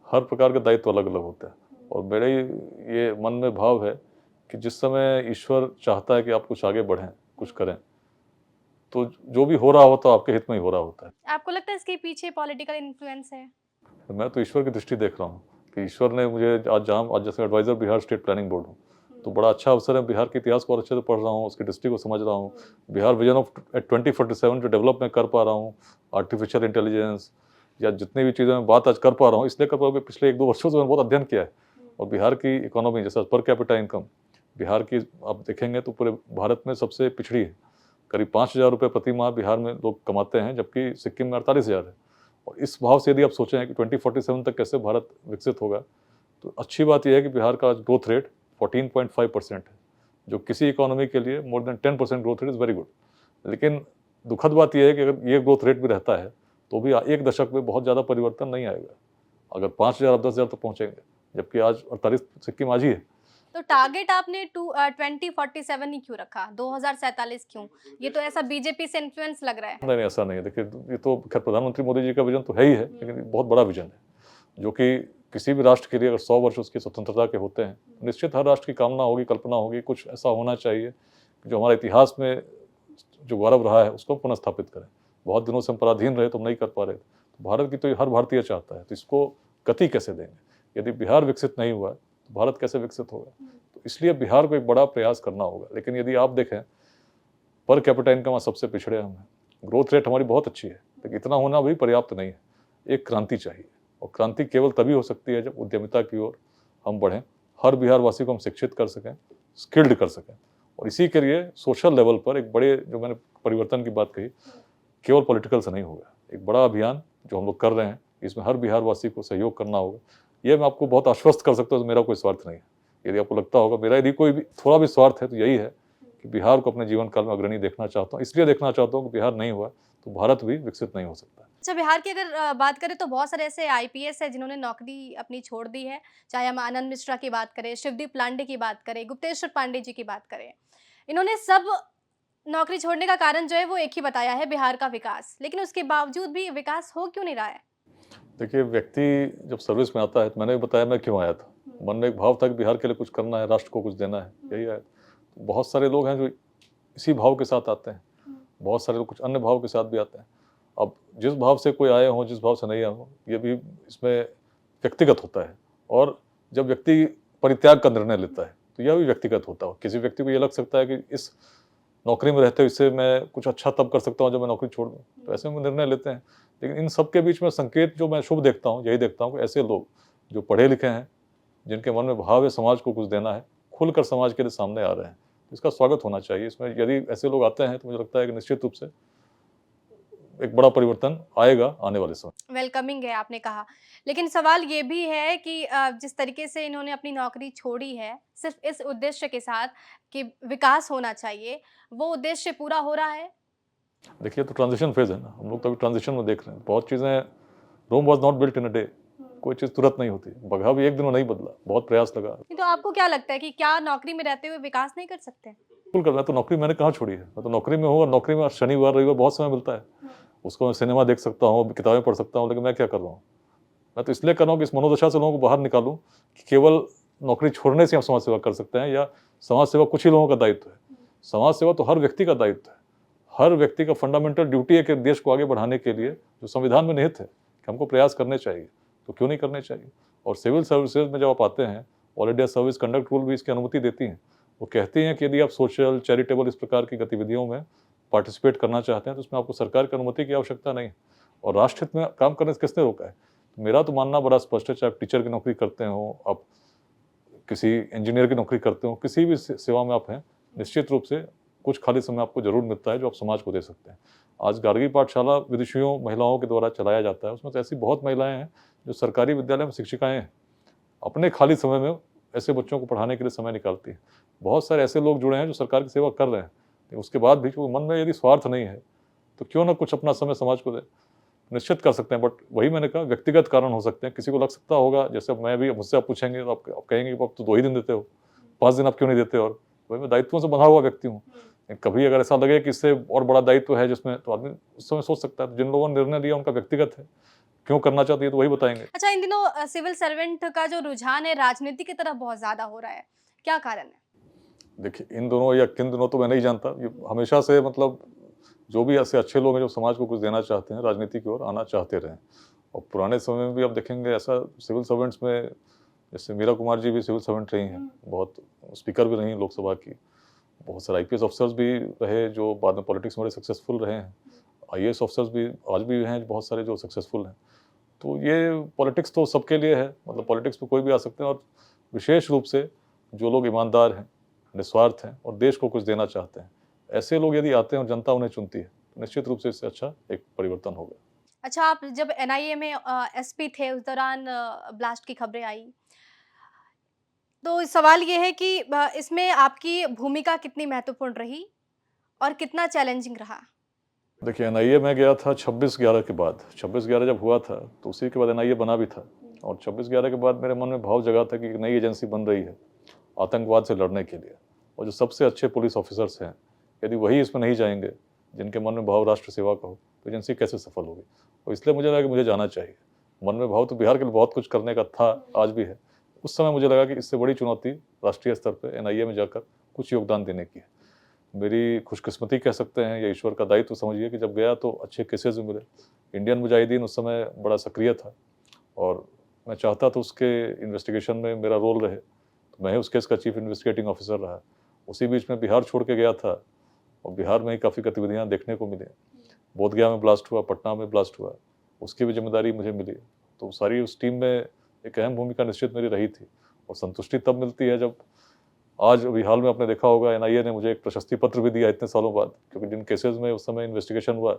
हर प्रकार का दायित्व अलग अलग होता है, और मेरे ये मन में भाव है कि जिस समय ईश्वर चाहता है कि आप कुछ आगे बढ़ें, कुछ करें, तो जो भी हो रहा होता है आपके हित में ही हो रहा होता है। आपको लगता है इसके पीछे पॉलिटिकल इन्फ्लुएंस है? मैं तो ईश्वर की दृष्टि देख रहा हूँ कि ईश्वर ने मुझे आज जैसे adviser Bihar state planning board हूँ, तो बड़ा अच्छा अवसर है। बिहार के इतिहास को और अच्छे से पढ़ रहा हूँ, उसकी दृष्टि को समझ रहा हूँ, बिहार विजन ऑफ 2047 जो डेवलप में कर पा रहा हूँ, आर्टिफिशियल इंटेलिजेंस या जितनी भी चीज़ें मैं बात आज कर पा रहा हूँ, इसलिए कर पा रहा हूँ कि पिछले 1-2 वर्षों से मैंने बहुत अध्ययन किया है। और बिहार की इकोनॉमी, जैसे पर कैपिटा इनकम बिहार की आप देखेंगे तो पूरे भारत में सबसे पिछड़ी है। करीब 5,000 रुपये प्रति माह बिहार में लोग कमाते हैं, जबकि सिक्किम में 48,000 है। और इस भाव से यदि आप सोचें कि 2047 तक कैसे भारत विकसित होगा, तो अच्छी बात यह है कि बिहार का ग्रोथ रेट 14.5% है, जो किसी इकोनॉमी के लिए more than 10% growth rate is very good. लेकिन दुखद बात यह है कि अगर ये ग्रोथ रेट भी रहता है तो भी एक दशक में बहुत ज़्यादा परिवर्तन नहीं आएगा। अगर 5,000 आप 10,000 तक पहुँचेंगे, जबकि आज 48 सिक्किम आज ही है, तो टारगेट आपने 2047 ही क्यों रखा, 2047 क्यों? ये तो ऐसा बीजेपी से इन्फ्लुएंस लग रहा है। नहीं, नहीं, ऐसा नहीं है। देखिए, ये तो खैर प्रधानमंत्री मोदी जी का विज़न तो है ही है, लेकिन ये बहुत बड़ा विज़न है, जो कि किसी भी राष्ट्र के लिए अगर 100 वर्ष उसकी स्वतंत्रता के होते हैं, निश्चित हर राष्ट्र की कामना होगी, कल्पना होगी, कुछ ऐसा होना चाहिए, जो हमारे इतिहास में जो गौरव रहा है, उसको पुनः स्थापित करें। बहुत दिनों से हम पराधीन रहे, तो हम नहीं कर पा रहे। तो भारत की तो हर भारतीय चाहता है, तो इसको गति कैसे देंगे? यदि बिहार विकसित नहीं हुआ, तो भारत कैसे विकसित होगा? तो इसलिए बिहार को एक बड़ा प्रयास करना होगा। लेकिन यदि आप देखें, पर कैपिटा इनकम सबसे पिछड़े हम हैं। ग्रोथ रेट हमारी बहुत अच्छी है, लेकिन इतना होना भी पर्याप्त नहीं है। एक क्रांति चाहिए, और क्रांति केवल तभी हो सकती है जब उद्यमिता की ओर हम बढ़ें, हर बिहारवासी को हम शिक्षित कर सकें, स्किल्ड कर सकें। और इसी के लिए सोशल लेवल पर एक बड़े, जो मैंने परिवर्तन की बात कही, केवल पॉलिटिकल से नहीं होगा। एक बड़ा अभियान जो हम लोग कर रहे हैं, इसमें हर बिहारवासी को सहयोग करना होगा। ये मैं आपको बहुत आश्वस्त कर सकता हूँ, मेरा कोई स्वार्थ नहीं है। यदि आपको लगता होगा मेरा यदि कोई भी थोड़ा भी स्वार्थ है, तो यही है कि बिहार को अपने जीवन काल में अग्रणी देखना चाहता हूँ। इसलिए देखना चाहता हूँ कि बिहार नहीं हुआ तो भारत भी विकसित नहीं हो सकता। अच्छा, बिहार की अगर बात करें तो बहुत सारे ऐसे आईपीएस है जिन्होंने नौकरी अपनी छोड़ दी है, चाहे हम आनंद मिश्रा की बात करें, शिवदीप लांडे की बात करें, गुप्तेश्वर पांडे जी की बात करें। इन्होंने सब नौकरी छोड़ने का कारण जो है वो एक ही बताया है, बिहार का विकास। लेकिन उसके बावजूद भी विकास हो क्यों नहीं रहा है? देखिए, व्यक्ति जब सर्विस में आता है, तो मैंने भी बताया मैं क्यों आया था। मन में एक भाव था कि बिहार के लिए कुछ करना है, राष्ट्र को कुछ देना है, यही आया था। बहुत सारे लोग हैं जो इसी भाव के साथ आते हैं, बहुत सारे लोग कुछ अन्य भाव के साथ भी आते हैं। अब जिस भाव से कोई आए हों, जिस भाव से नहीं आए हों, ये भी इसमें व्यक्तिगत होता है। और जब व्यक्ति परित्याग का निर्णय लेता है, तो यह भी व्यक्तिगत होता है। किसी व्यक्ति को ये लग सकता है कि इस नौकरी में रहते हुए इससे मैं कुछ अच्छा तब कर सकता हूँ जब मैं नौकरी छोड़ दूँ, तो ऐसे में निर्णय लेते हैं। लेकिन इन सब के बीच में संकेत जो मैं शुभ देखता हूँ, यही देखता हूँ कि ऐसे लोग जो पढ़े लिखे हैं, जिनके मन में भाव है समाज को कुछ देना है, खुलकर समाज के लिए सामने आ रहे हैं, तो इसका स्वागत होना चाहिए। इसमें यदि ऐसे लोग आते हैं, तो मुझे लगता है कि निश्चित रूप से एक बड़ा परिवर्तन आएगा आने वाले समय। वेलकमिंग है आपने कहा, लेकिन सवाल ये भी है कि जिस तरीके से इन्होंने अपनी नौकरी छोड़ी है, सिर्फ इस उद्देश्य के साथ कि विकास होना चाहिए, वो उद्देश्य पूरा हो रहा है? देखिए, तो ट्रांजिशन फेज है ना, हम लोग तो अभी ट्रांजिशन में देख रहे हैं। बहुत चीज़ें, Rome was not built in a day, कोई चीज़ तुरंत नहीं होती। बगहा भी एक दिन में नहीं बदला, बहुत प्रयास लगा। नहीं, तो आपको क्या लगता है कि क्या नौकरी में रहते हुए विकास नहीं कर सकते? बिल्कुल करना है, तो नौकरी मैंने कहाँ छोड़ी है। मैं तो नौकरी में हूँ, और नौकरी में शनिवार रविवार बहुत समय मिलता है, उसको मैं सिनेमा देख सकता हूँ, किताबें पढ़ सकता हूँ, लेकिन मैं क्या कर रहा हूँ? मैं तो इसलिए कर रहा हूँ कि इस मनोदशा से लोगों को बाहर निकालूं कि केवल नौकरी छोड़ने से हम समाज सेवा कर सकते हैं, या समाज सेवा कुछ ही लोगों का दायित्व है। समाज सेवा तो हर व्यक्ति का दायित्व है। हर व्यक्ति का फंडामेंटल ड्यूटी है कि देश को आगे बढ़ाने के लिए जो संविधान में निहित है कि हमको प्रयास करने चाहिए, तो क्यों नहीं करने चाहिए। और सिविल सर्विसेज में जब आप आते हैं, all India service conduct rule भी इसकी अनुमति देती हैं। वो कहती हैं कि यदि आप सोशल, चैरिटेबल, इस प्रकार की गतिविधियों में पार्टिसिपेट करना चाहते हैं, तो उसमें आपको सरकार की अनुमति की आवश्यकता नहीं है। और राष्ट्र हित में काम करने से किसने रोका है? मेरा तो मानना बड़ा स्पष्ट है, चाहे आप टीचर की नौकरी करते हो, आप किसी इंजीनियर की नौकरी करते हो, किसी भी सेवा में आप हैं, निश्चित रूप से कुछ खाली समय आपको जरूर मिलता है जो आप समाज को दे सकते हैं। आज गार्गी पाठशाला विदुषियों महिलाओं के द्वारा चलाया जाता है। उसमें तो ऐसी बहुत महिलाएं हैं जो सरकारी विद्यालय में शिक्षिकाएं हैं, अपने खाली समय में ऐसे बच्चों को पढ़ाने के लिए समय निकालती हैं। बहुत सारे ऐसे लोग जुड़े हैं जो सरकार की सेवा कर रहे हैं, लेकिन उसके बाद भी मन में यदि स्वार्थ नहीं है, तो क्यों ना कुछ अपना समय समाज को दे। निश्चित कर सकते हैं, बट वही मैंने कहा, व्यक्तिगत कारण हो सकते हैं। किसी को लग सकता होगा, जैसे मैं भी, मुझसे आप पूछेंगे तो आप कहेंगे कि आप तो 2 ही दिन देते हो, 5 दिन आप क्यों नहीं देते। और वही मैं दायित्वों से बंधा हुआ व्यक्ति हूँ। कभी अगर ऐसा लगे कि इससे और बड़ा दायित्व है जिसमें, तो आदमी उस समय सोच सकता है। जिन लोगों ने निर्णय लिया उनका व्यक्तिगत है, क्यों करना चाहते हैं तो वही बताएंगे। अच्छा, इन दिनों सिविल सर्वेंट का जो रुझान है राजनीति की तरफ बहुत ज़्यादा हो रहा है, क्या कारण है? देखिए, इन दोनों या किन दिनों तो मैं नहीं जानता, ये हमेशा से, मतलब जो भी ऐसे अच्छे लोग हैं जो समाज को कुछ देना चाहते हैं, राजनीति की ओर आना चाहते रहे। और पुराने समय में भी आप देखेंगे ऐसा सिविल सर्वेंट्स में, जैसे मीरा कुमार जी भी सिविल सर्वेंट रही हैं, बहुत स्पीकर भी रही हैं लोकसभा की। बहुत सारे आईपीएस ऑफिसर्स भी रहे जो बाद में पॉलिटिक्स में बड़े सक्सेसफुल रहे हैं। आईएएस ऑफिसर्स भी आज भी हैं बहुत सारे जो सक्सेसफुल हैं। तो ये पॉलिटिक्स तो सबके लिए है, मतलब पॉलिटिक्स में कोई भी आ सकते हैं। और विशेष रूप से जो लोग ईमानदार हैं, निस्वार्थ हैं और देश को कुछ देना चाहते हैं, ऐसे लोग यदि आते हैं और जनता उन्हें चुनती है, तो निश्चित रूप से इससे अच्छा एक परिवर्तन होगा। अच्छा, आप जब एनआईए में एसपी थे, उस दौरान ब्लास्ट की खबरें आई, तो सवाल ये है कि इसमें आपकी भूमिका कितनी महत्वपूर्ण रही और कितना चैलेंजिंग रहा? देखिए, एनआईए में गया था 26/11 के बाद। 26/11 जब हुआ था तो उसी के बाद एनआईए बना भी था। और 26/11 के बाद मेरे मन में भाव जगा था कि एक नई एजेंसी बन रही है आतंकवाद से लड़ने के लिए। और जो सबसे अच्छे पुलिस ऑफिसर्स हैं, यदि वही इसमें नहीं जाएंगे, जिनके मन में भाव राष्ट्र सेवा का हो, तो एजेंसी कैसे सफल होगी। और इसलिए मुझे लगा कि मुझे जाना चाहिए। मन में भाव तो बिहार के लिए बहुत कुछ करने का था, आज भी है। उस समय मुझे लगा कि इससे बड़ी चुनौती राष्ट्रीय स्तर पर एनआईए में जाकर कुछ योगदान देने की है। मेरी खुशकिस्मती कह सकते हैं या ईश्वर का दायित्व समझिए कि जब गया तो अच्छे केसेस भी मिले। इंडियन मुजाहिदीन उस समय बड़ा सक्रिय था और मैं चाहता था उसके इन्वेस्टिगेशन में मेरा रोल रहे, तो मैं ही उस केस का चीफ इन्वेस्टिगेटिंग ऑफिसर रहा। उसी बीच में बिहार छोड़ के गया था और बिहार में ही काफ़ी गतिविधियाँ देखने को मिली। बोधगया में ब्लास्ट हुआ, पटना में ब्लास्ट हुआ, उसकी भी जिम्मेदारी मुझे मिली। तो सारी उस टीम में एक अहम भूमिका निश्चित मेरी रही थी। और संतुष्टि तब मिलती है जब आज अभी हाल में आपने देखा होगा एनआईए ने मुझे एक प्रशस्ति पत्र भी दिया इतने सालों बाद, क्योंकि जिन केसेस में उस समय इन्वेस्टिगेशन हुआ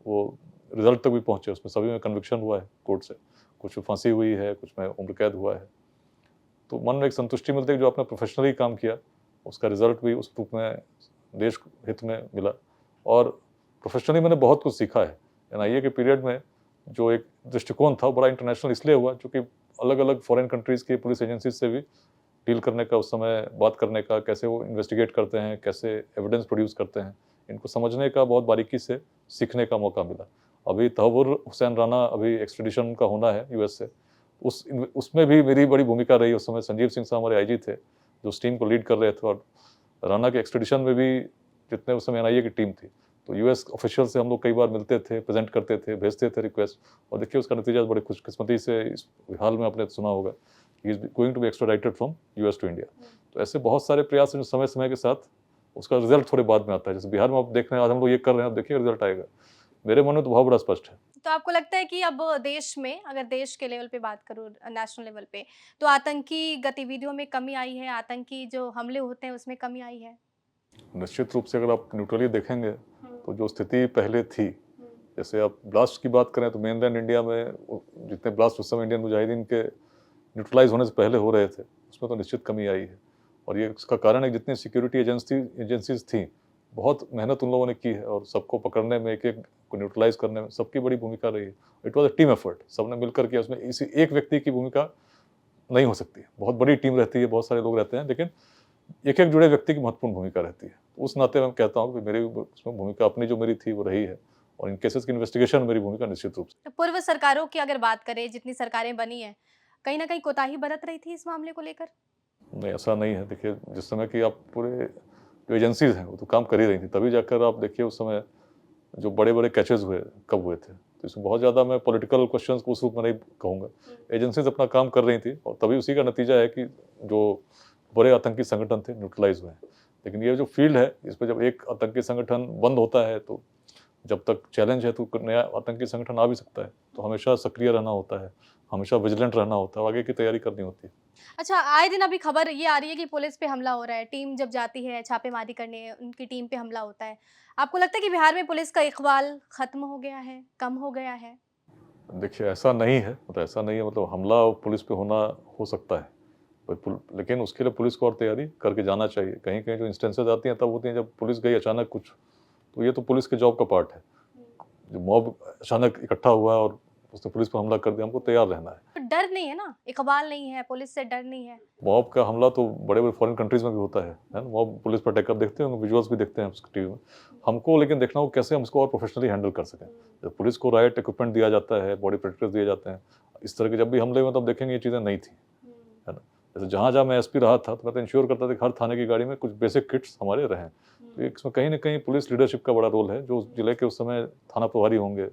वो रिजल्ट तक भी पहुंचे, उसमें सभी में कन्विक्शन हुआ है कोर्ट से, कुछ में फांसी हुई है, कुछ में उम्र कैद हुआ है। तो मन में एक संतुष्टि मिलती है जो आपने प्रोफेशनली काम किया उसका रिजल्ट भी उस रूप में देश हित में मिला। और प्रोफेशनली मैंने बहुत कुछ सीखा है एनआईए के पीरियड में। जो एक दृष्टिकोण था बड़ा इंटरनेशनल इसलिए हुआ क्योंकि अलग अलग फॉरेन कंट्रीज़ की पुलिस एजेंसीज से भी डील करने का, उस समय बात करने का, कैसे वो इन्वेस्टिगेट करते हैं, कैसे एविडेंस प्रोड्यूस करते हैं, इनको समझने का बहुत बारीकी से सीखने का मौका मिला। अभी तहव्वुर हुसैन राणा अभी एक्सट्रेडिशन का होना है यूएस से, उसमें भी मेरी बड़ी भूमिका रही। उस समय संजीव सिंह साहब हमारे आईजी थे जो उस टीम को लीड कर रहे थे, और राणा के एक्सट्रेडिशन में भी जितने उस समय एनआईए की टीम थी, तो यूएस ऑफिशियल से हम लोग कई बार मिलते थे, प्रेजेंट करते थे, भेजते थे रिक्वेस्ट, और देखिए उसका नतीजा बड़ी खुशकिस्मती से इस हाल में आपने सुना होगा he is going to be extradited from US to India. तो ऐसे बहुत सारे प्रयास हैं जो समय समय के साथ उसका रिजल्ट थोड़े बाद में आता है। जैसे बिहार में आप देख रहे हैं, आज हम लोग ये कर रहे हैं, अब देखिए रिजल्ट आएगा। मेरे मन में तो बहुत बड़ा स्पष्ट है। तो आपको लगता है कि अब देश में, अगर देश के लेवल पे बात करूँ, नेशनल लेवल पे, तो आतंकी गतिविधियों में कमी आई है, आतंकी जो हमले होते हैं उसमें कमी आई है? निश्चित रूप से अगर आप न्यूट्रली देखेंगे तो जो स्थिति पहले थी, जैसे आप ब्लास्ट की बात करें तो मेनलैंड इंडिया में जितने ब्लास्ट उस समय इंडियन मुजाहिदीन के न्यूट्रलाइज होने से पहले हो रहे थे, उसमें तो निश्चित कमी आई है। और ये इसका कारण है जितनी सिक्योरिटी एजेंसीज थी, बहुत मेहनत उन लोगों ने की है और सबको पकड़ने में, एक एक को न्यूट्रलाइज करने में सबकी बड़ी भूमिका रही है। It was a team effort, सबने मिलकर किया। उसमें इसी एक व्यक्ति की भूमिका नहीं हो सकती है, बहुत बड़ी टीम रहती है, बहुत सारे लोग रहते हैं, लेकिन एक एक जुड़े व्यक्ति की महत्वपूर्ण भूमिका रहती है। उस नाते मैं कहता हूँ कि मेरी उसमें भूमिका अपनी जो मेरी थी वो रही है, और इन केसेस की इन्वेस्टिगेशन मेरी भूमिका निश्चित रूप से। तो पूर्व सरकारों की अगर बात करें, जितनी सरकारें बनी हैं, कहीं ना कहीं कोताही बरत रही थी इस मामले को लेकर? नहीं, ऐसा नहीं है। देखिए, जिस समय की आप पूरे जो एजेंसीज हैं वो तो काम कर ही रही थी, तभी जाकर आप देखिए उस समय जो बड़े बड़े कैचेज हुए कब हुए थे। तो इसमें बहुत ज़्यादा मैं पॉलिटिकल क्वेश्चंस को उस रूप में नहीं कहूँगा। एजेंसीज अपना काम कर रही थी और तभी उसी का नतीजा है कि जो बड़े आतंकी संगठन थे न्यूट्रलाइज हुए हैं। लेकिन ये जो फील्ड है, इस पर जब एक आतंकी संगठन बंद होता है तो जब तक चैलेंज है तो नया आतंकी संगठन आ भी सकता है। तो हमेशा सक्रिय रहना होता है, हमेशा विजिलेंट रहना होता है, आगे की तैयारी करनी होती है। अच्छा, आए दिन अभी खबर ये आ रही है कि पुलिस पे हमला हो रहा है, टीम जब जाती है छापेमारी करने, उनकी टीम पे हमला होता है। आपको लगता है कि बिहार में पुलिस का इकबाल खत्म हो गया है, कम हो गया है? देखिए, ऐसा नहीं है, मतलब ऐसा नहीं है, मतलब हमला पुलिस पे होना हो सकता है, लेकिन उसके लिए पुलिस को और तैयारी करके जाना चाहिए। कहीं कहीं जो इंस्टेंसेज आती हैं तब होती हैं जब पुलिस गई अचानक कुछ, तो ये तो पुलिस के जॉब का पार्ट है। जो मॉब अचानक इकट्ठा हुआ और उसने पुलिस पर हमला कर दिया, हमको तैयार रहना है। तो डर नहीं है ना, इकबाल नहीं है, पुलिस से डर नहीं है। मॉब का हमला तो बड़े बड़े फॉरेन कंट्रीज में भी होता है ना। मॉब पुलिस पर अटैक, देखते हैं, विजुअल्स भी देखते हैं टीवी में। हमको लेकिन देखना हो कैसे हम इसको और प्रोफेशनली हैंडल कर सकें। जब पुलिस को राइट इक्विपमेंट दिया जाता है, बॉडी प्रोटेक्टर्स दिए जाते हैं, इस तरह के जब भी हमले हुए तब देखेंगे ये चीज़ें नहीं थी, है ना। जैसे जहाँ जहाँ मैं एसपी रहा था तो मैं तो इंश्योर करता था कि हर थाने की गाड़ी में कुछ बेसिक किट्स हमारे रहें। तो इसमें कहीं ना कहीं पुलिस लीडरशिप का बड़ा रोल है। जो जिले के उस समय थाना प्रभारी होंगे,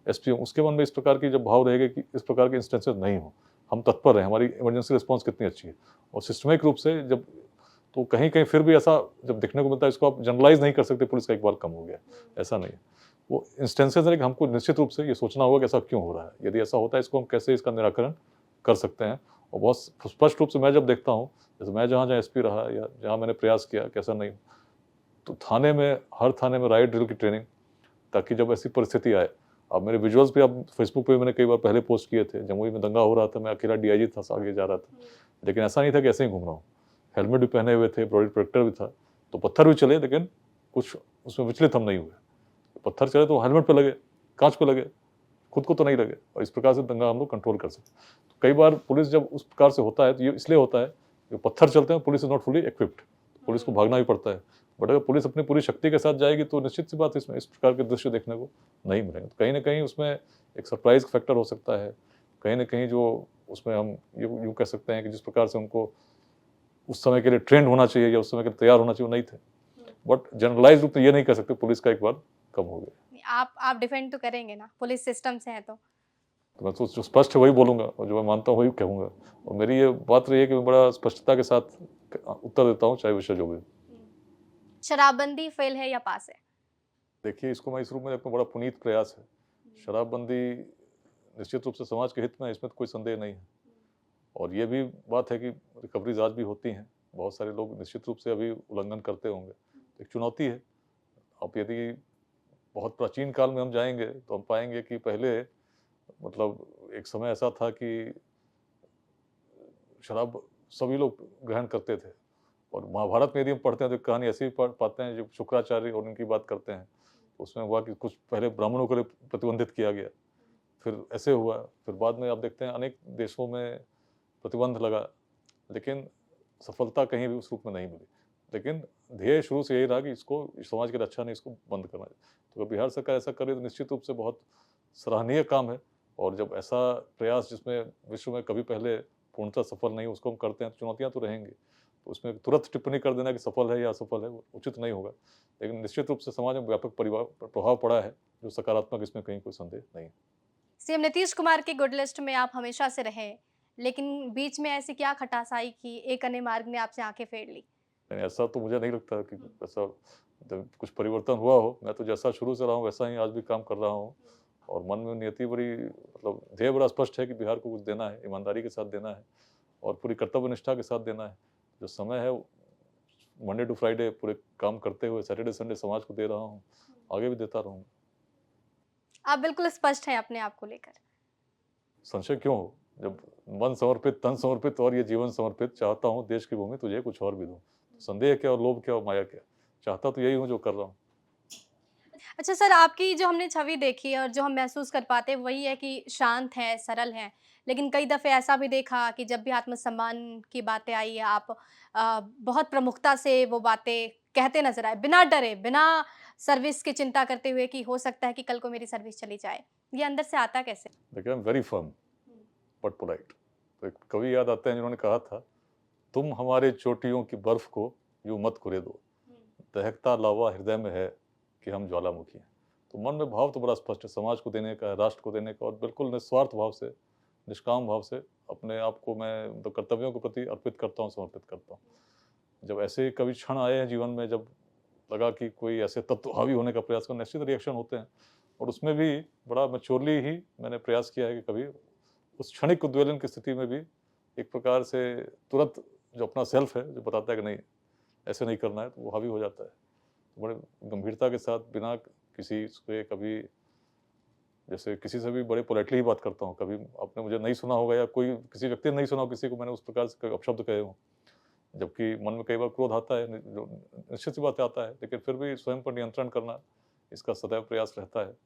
एसपी, उसके मन में इस प्रकार की जब भाव रहेगा कि इस प्रकार के इंस्टेंसेस नहीं हो, हम तत्पर हैं, हमारी इमरजेंसी रिस्पांस कितनी अच्छी है, और सिस्टमिक रूप से जब, तो कहीं कहीं फिर भी ऐसा जब देखने को मिलता है, इसको आप जनरलाइज नहीं कर सकते पुलिस का इकबाल कम हो गया, ऐसा नहीं है। वो इंस्टेंसेस है कि हमको निश्चित रूप से ये सोचना होगा कि ऐसा क्यों हो रहा है, यदि ऐसा होता है इसको हम कैसे इसका निराकरण कर सकते हैं। और बहुत स्पष्ट रूप से मैं जब देखता हूँ, जैसे मैं जहाँ जहाँ एसपी रहा या जहाँ मैंने प्रयास किया कैसा नहीं, तो थाने में, हर थाने में राइट ड्रिल की ट्रेनिंग, ताकि जब ऐसी परिस्थिति आए। अब मेरे विजुअल्स भी अब फेसबुक पे मैंने कई बार पहले पोस्ट किए थे। जमुई में दंगा हो रहा था, मैं अकेला डीआईजी था, आगे जा रहा था, लेकिन ऐसा नहीं था कि ऐसे ही घूम रहा हूँ। हेलमेट भी पहने हुए थे, बॉडी प्रोटेक्टर भी था, तो पत्थर भी चले, लेकिन कुछ उसमें विचलित हम नहीं हुए। पत्थर चले तो हेलमेट पे लगे, कांच पे लगे, खुद को तो नहीं लगे, और इस प्रकार से दंगा हम लोग कंट्रोल कर सकते। तो कई बार पुलिस जब उस प्रकार से होता है तो ये इसलिए होता है जो पत्थर चलते हैं police is not fully equipped, police को भागना भी पड़ता है। बट अगर पुलिस अपनी पूरी शक्ति के साथ जाएगी तो निश्चित सी बात है इसमें इस प्रकार के दृश्य देखने को नहीं मिलेंगे। तो कहीं ना कहीं उसमें एक सरप्राइज फैक्टर हो सकता है, कहीं ना कहीं जो उसमें हम यूँ कह सकते हैं कि जिस प्रकार से उनको उस समय के लिए ट्रेंड होना चाहिए या उस समय के लिए तैयार होना चाहिए वो नहीं थे। बट जनरलाइज रूप में ये नहीं कह सकते पुलिस का एक बार कम हो गया। आप डिफेंड तो करेंगे ना, पुलिस सिस्टम से है तो। तो मैं तो जो स्पष्ट है वही बोलूँगा और जो मैं मानता हूँ वही कहूँगा। और मेरी ये बात रही है कि मैं बड़ा स्पष्टता के साथ उत्तर देता हूँ, चाहे विषय जो भी। शराबबंदी फेल है या पास है? देखिए, इसको मैं इस रूप में देखता हूँ बड़ा पुनीत प्रयास है। शराबबंदी निश्चित रूप से समाज के हित में है, इसमें तो कोई संदेह नहीं है। और ये भी बात है कि रिकवरीज आज भी होती हैं, बहुत सारे लोग निश्चित रूप से अभी उल्लंघन करते होंगे। तो एक चुनौती है। अब यदि बहुत प्राचीन काल में हम जाएंगे तो हम पाएंगे कि पहले मतलब एक समय ऐसा था कि शराब सभी लोग ग्रहण करते थे। और महाभारत में यदि हम पढ़ते हैं तो कहानी ऐसी पढ़ पाते हैं, जो शुक्राचार्य और उनकी बात करते हैं तो उसमें हुआ कि कुछ पहले ब्राह्मणों को प्रतिबंधित किया गया, फिर ऐसे हुआ, फिर बाद में आप देखते हैं अनेक देशों में प्रतिबंध लगा, लेकिन सफलता कहीं भी उस रूप में नहीं मिली। लेकिन ध्येय शुरू से यही रहा कि इसको समाज की रक्षा नहीं, इसको बंद करना है। तो अगर बिहार सरकार ऐसा करे तो निश्चित रूप से बहुत सराहनीय काम है। और जब ऐसा प्रयास जिसमें विश्व में कभी पहले पूर्णतः सफल नहीं उसको हम करते हैं तो चुनौतियाँ तो रहेंगी। तो उसमें तुरंत टिप्पणी कर देना कि सफल है या असफल है वो उचित नहीं होगा। लेकिन निश्चित रूप से समाज में व्यापक प्रभाव पड़ा है जो सकारात्मक, इसमें कहीं कोई संदेह नहीं। सीएम नीतीश कुमार की गुड लिस्ट में आप हमेशा से रहे, लेकिन बीच में ऐसी क्या खटास आई कि एक अन्य मार्ग ने आपसे आंखें फेर ली? नहीं, ऐसा तो मुझे नहीं लगता कि ऐसा कुछ परिवर्तन हुआ हो। मैं तो जैसा शुरू से रहा हूँ वैसा ही आज भी काम कर रहा हूँ। और मन में नियति बड़ी मतलब ध्येय बड़ा स्पष्ट है कि बिहार को कुछ देना है, ईमानदारी के साथ देना है और पूरी कर्तव्य निष्ठा के साथ देना है। जो समय है मंडे टू फ्राइडे पूरे काम करते हुए सैटरडे संडे समाज को दे रहा हूँ, आगे भी देता रहूँगा। आप बिल्कुल स्पष्ट हैं अपने आप को लेकर। संशय क्यों हो? जब मन समर्पित, तन समर्पित और ये जीवन समर्पित, चाहता हूँ देश की भूमि तुझे कुछ और भी दूँ। संदेह क्या और लोभ क्या और माया क्या? चाहता तो यही हूँ जो कर रहा हूँ। अच्छा सर, आपकी जो हमने छवि देखी है और जो हम महसूस कर पाते हैं वही है कि शांत हैं, सरल हैं। लेकिन कई दफ़े ऐसा भी देखा कि जब भी आत्मसम्मान की बातें आई है आप बहुत प्रमुखता से वो बातें कहते नज़र आए, बिना डरे, बिना सर्विस की चिंता करते हुए कि हो सकता है कि कल को मेरी सर्विस चली जाए। ये अंदर से आता कैसे? देखिए, I am very firm but polite. तो एक कवि याद आते हैं जिन्होंने कहा था, तुम हमारे चोटियों की बर्फ को यूं मत कुरे दो, दहकता लावा हृदय में है कि हम ज्वालामुखी हैं। तो मन में भाव तो बड़ा स्पष्ट है, समाज को देने का, राष्ट्र को देने का, और बिल्कुल निस्वार्थ भाव से, निष्काम भाव से अपने आप को मैं तो कर्तव्यों के प्रति अर्पित करता हूँ, समर्पित करता हूँ। जब ऐसे कभी क्षण आए हैं जीवन में, जब लगा कि कोई ऐसे तत्व हावी होने का प्रयास कर, निश्चित रिएक्शन होते हैं। और उसमें भी बड़ा मैच्योरली ही मैंने प्रयास किया है कि कभी उस क्षणिक उद्वेलन की स्थिति में भी एक प्रकार से तुरंत जो अपना सेल्फ है जो बताता है कि नहीं ऐसे नहीं करना है, तो वो हावी हो जाता है। तो बड़े गंभीरता के साथ, बिना किसी से कभी, जैसे किसी से भी बड़े पोलाइटली ही बात करता हूँ। कभी आपने मुझे नहीं सुना होगा या कोई किसी व्यक्ति ने नहीं सुना हो किसी को मैंने उस प्रकार से अपशब्द कहे हों, जबकि मन में कई बार क्रोध आता है, जो निश्चित सी बात आता है, लेकिन फिर भी स्वयं पर नियंत्रण करना, इसका सदैव प्रयास रहता है।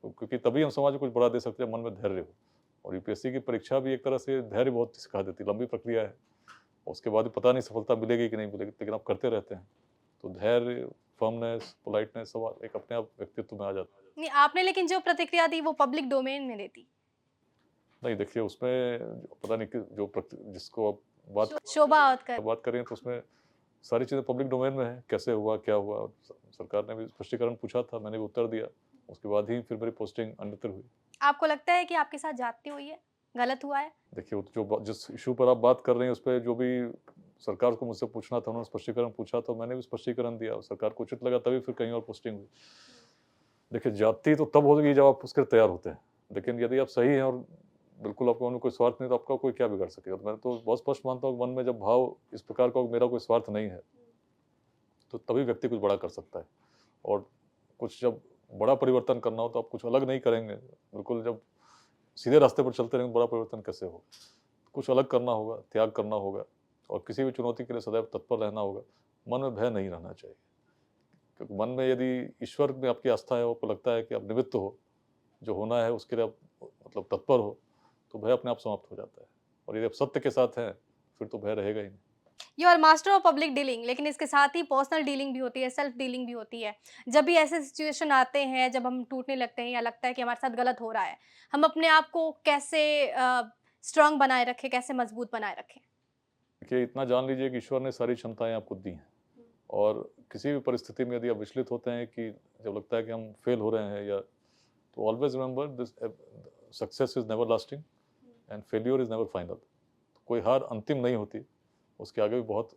तो क्योंकि तभी हम समाज को कुछ बड़ा दे सकते हैं, मन में धैर्य हो। और यूपीएससी की परीक्षा भी एक तरह से धैर्य बहुत सिखा देती है, लंबी प्रक्रिया है, उसके बाद भी पता नहीं सफलता मिलेगी कि नहीं मिलेगी, लेकिन आप करते रहते हैं। तो धैर्य, फर्मनेस, पोलाइटनेस सब एक अपने आप व्यक्तित्व में आ जाता है। नहीं, आपने लेकिन जो प्रतिक्रिया दी वो पब्लिक डोमेन में देती। नहीं, देखिए उसमें पता नहीं कि जो जिसको आप बात शोभा औतकर। बात करें तो उसमें सारी चीज़ें पब्लिक डोमेन में है, कैसे हुआ, क्या हुआ। और सरकार ने भी स्पष्टीकरण पूछा था, मैंने भी उत्तर दिया। उसके बाद ही फिर मेरी पोस्टिंग अन्यत्र हुई। आपको लगता है कि आपके साथ ज्यादती हुई है, गलत हुआ है? देखिए, वो जो जिस इशू पर आप बात कर रहे हैं उस पर जो भी सरकार को मुझसे पूछना था, उन्होंने स्पष्टीकरण पूछा, तो मैंने भी स्पष्टीकरण दिया। और सरकार को उचित लगा तभी फिर कहीं और पोस्टिंग हुई। देखिए, जाति तो तब होगी जब आप उसके लिए तैयार होते हैं, लेकिन यदि आप सही हैं और बिल्कुल आपको मन में कोई स्वार्थ नहीं, तो आपका कोई क्या बिगाड़ सकेगा। तो मैं तो बहुत स्पष्ट मानता हूँ कि मन में जब भाव इस प्रकार का मेरा कोई स्वार्थ नहीं है, तो तभी व्यक्ति कुछ बड़ा कर सकता है। और कुछ जब बड़ा परिवर्तन करना हो तो आप कुछ अलग नहीं करेंगे। बिल्कुल जब सीधे रास्ते पर चलते रहेंगे, बड़ा परिवर्तन कैसे होगा? कुछ अलग करना होगा, त्याग करना होगा और किसी भी चुनौती के लिए सदैव तत्पर रहना होगा। मन में भय नहीं रहना चाहिए, क्योंकि मन में यदि ईश्वर में आपकी आस्था है, आपको लगता है कि आप निमित्त हो, जो होना है उसके लिए आप मतलब तत्पर हो, तो भय अपने आप समाप्त हो जाता है। और यदि आप सत्य के साथ हैं, फिर तो भय रहेगा ही नहीं। You are master of public dealing, लेकिन इसके साथ ही पर्सनल डीलिंग भी होती है, सेल्फ डीलिंग भी होती है। जब भी ऐसे सिचुएशन आते हैं, जब हम टूटने लगते हैं या लगता है कि हमारे साथ गलत हो रहा है, हम अपने आप को कैसे स्ट्रांग बनाए रखें, कैसे मजबूत बनाए रखें? देखिए, इतना जान लीजिए कि ईश्वर ने सारी क्षमताएँ आपको दी हैं और किसी भी परिस्थिति में यदि आप विचलित होते हैं कि जब लगता है कि हम फेल हो रहे हैं या तो always remember this success is never lasting and failure is never final. कोई हार अंतिम नहीं होती, उसके आगे भी बहुत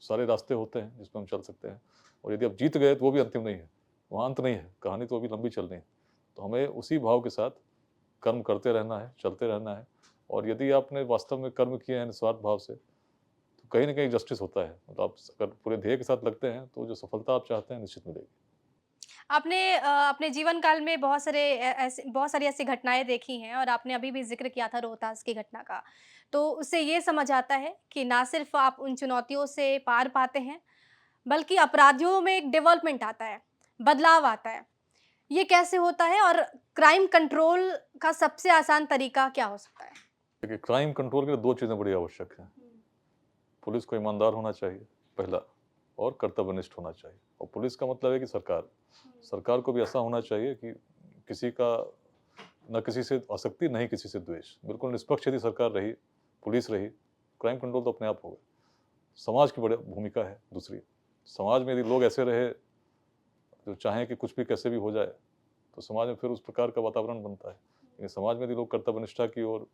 सारे रास्ते होते हैं जिसमें हम चल सकते हैं और यदि आप जीत गए तो वो भी अंतिम नहीं है, वहाँ अंत नहीं है, कहानी तो अभी लंबी चलनी है। तो हमें उसी भाव के साथ कर्म करते रहना है, चलते रहना है और यदि आपने वास्तव में कर्म किए हैं निस्वार्थ भाव से, तो कहीं न कहीं जस्टिस होता है। मतलब आप अगर पूरे ध्येय के साथ लगते हैं, तो जो सफलता आप चाहते हैं निश्चित मिलेगी। आपने अपने जीवन काल में बहुत सारी ऐसी घटनाएँ देखी हैं और आपने अभी भी ज़िक्र किया था रोहतास की घटना का। तो उससे ये समझ आता है कि ना सिर्फ़ आप उन चुनौतियों से पार पाते हैं, बल्कि अपराधियों में एक डेवलपमेंट आता है, बदलाव आता है। ये कैसे होता है और क्राइम कंट्रोल का सबसे आसान तरीका क्या हो सकता है? देखिए, क्राइम कंट्रोल के लिए 2 चीज़ें बड़ी आवश्यक हैं। पुलिस को ईमानदार होना चाहिए, पहला और कर्तव्यनिष्ठ होना चाहिए और पुलिस का मतलब है कि सरकार। सरकार को भी ऐसा होना चाहिए कि किसी का ना किसी से आसक्ति, ना ही किसी से द्वेष। बिल्कुल निष्पक्ष यदि सरकार रही, पुलिस रही, क्राइम कंट्रोल तो अपने आप होगा। समाज की बड़ी भूमिका है दूसरी। समाज में यदि लोग ऐसे रहे, जो चाहें कि कुछ भी कैसे भी हो जाए, तो समाज में फिर उस प्रकार का वातावरण बनता है। लेकिन समाज में यदि लोग कर्तव्यनिष्ठा की ओर,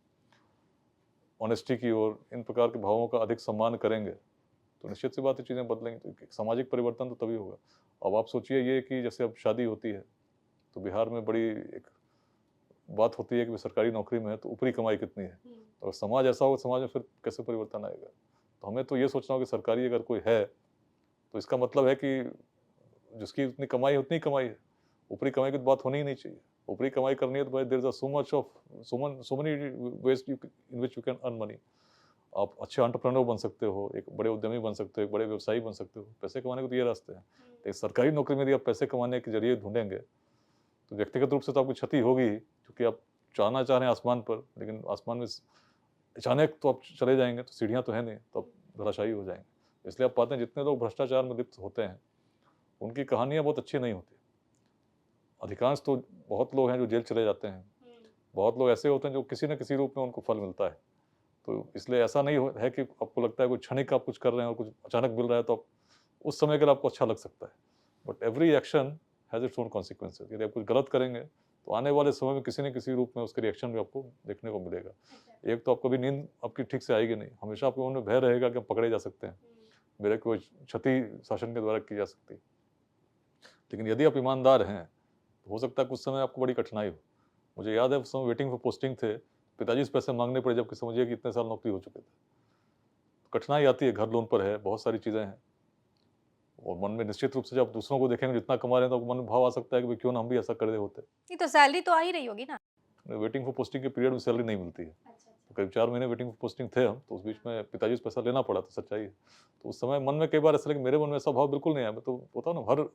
ऑनेस्टी की ओर, इन प्रकार के भावों का अधिक सम्मान करेंगे, तो निश्चित सी बात है चीज़ें बदलेंगी। तो एक सामाजिक परिवर्तन तो तभी होगा। अब आप सोचिए ये कि जैसे अब शादी होती है, तो बिहार में बड़ी एक बात होती है कि वो सरकारी नौकरी में है तो ऊपरी कमाई कितनी है। तो अगर समाज ऐसा हो, समाज में फिर कैसे परिवर्तन आएगा? तो हमें तो ये सोचना होगा कि सरकारी अगर कोई है, तो इसका मतलब है कि जिसकी उतनी कमाई है, उतनी ही कमाई है। ऊपरी कमाई की तो बात होनी ही नहीं चाहिए। ऊपरी कमाई करनी है तो भाई there is so many ways in which you can earn money. आप अच्छे एंटरप्रेन्योर बन सकते हो, एक बड़े उद्यमी बन सकते हो, एक बड़े व्यवसायी बन सकते हो। पैसे कमाने के तो ये रास्ते हैं। लेकिन सरकारी नौकरी में यदि आप पैसे कमाने के ज़रिए ढूँढेंगे, तो व्यक्तिगत रूप से तो आपको क्षति होगी, क्योंकि आप जाना चाह रहे हैं आसमान पर, लेकिन आसमान में अचानक तो आप चले जाएँगे, तो सीढ़ियाँ तो हैं नहीं, तो आप धराशायी हो जाएँगे। इसलिए आप पाते हैं जितने लोग भ्रष्टाचार में लिप्त होते हैं, उनकी कहानियाँ बहुत अच्छी नहीं होती। अधिकांश तो बहुत लोग हैं जो जेल चले जाते हैं। बहुत लोग ऐसे होते हैं जो किसी न किसी रूप में उनको फल मिलता है। तो इसलिए ऐसा नहीं हो है कि आपको लगता है कोई क्षणिक आप कुछ कर रहे हैं और कुछ अचानक मिल रहा है तो आप उस समय के लिए आपको अच्छा लग सकता है। But every action has its own consequences. यदि आप कुछ गलत करेंगे, तो आने वाले समय में किसी न किसी रूप में उसके रिएक्शन भी आपको देखने को मिलेगा। एक तो आपको कभी नींद आपकी ठीक से आएगी नहीं। हमेशा आपके मन में भय रहेगा कि हम पकड़े जा सकते हैं। मेरे कोई क्षति शासन के द्वारा की जा सकती है। लेकिन यदि आप ईमानदार हैं, तो हो सकता है कुछ समय आपको बड़ी कठिनाई हो। मुझे याद है उस समय वेटिंग फॉर पोस्टिंग थे, पिताजी से पैसे माँगने पड़े, जबकि समझिए कि इतने साल नौकरी हो चुके थे। तो कठिनाई आती है, घर लोन पर है, बहुत सारी चीज़ें हैं और मन में निश्चित रूप से जब आप दूसरों को देखेंगे जितना कमा रहे हैं, तो मन में भाव आ सकता है कि भाई क्यों ना हम भी ऐसा कर रहे होते। नहीं तो सैलरी तो आ ही रही होगी ना? वेटिंग फॉर पोस्टिंग के पीरियड में सैलरी नहीं मिलती है। तो करीब 4 महीने वेटिंग फॉर पोस्टिंग थे हम, तो उस बीच में पिताजी से पैसा लेना पड़ा, तो सच्चाई है। तो उस समय मन में कई बार ऐसा लगा, मेरे मन में ऐसा भाव बिल्कुल नहीं आया। मैं तो होता है ना, हर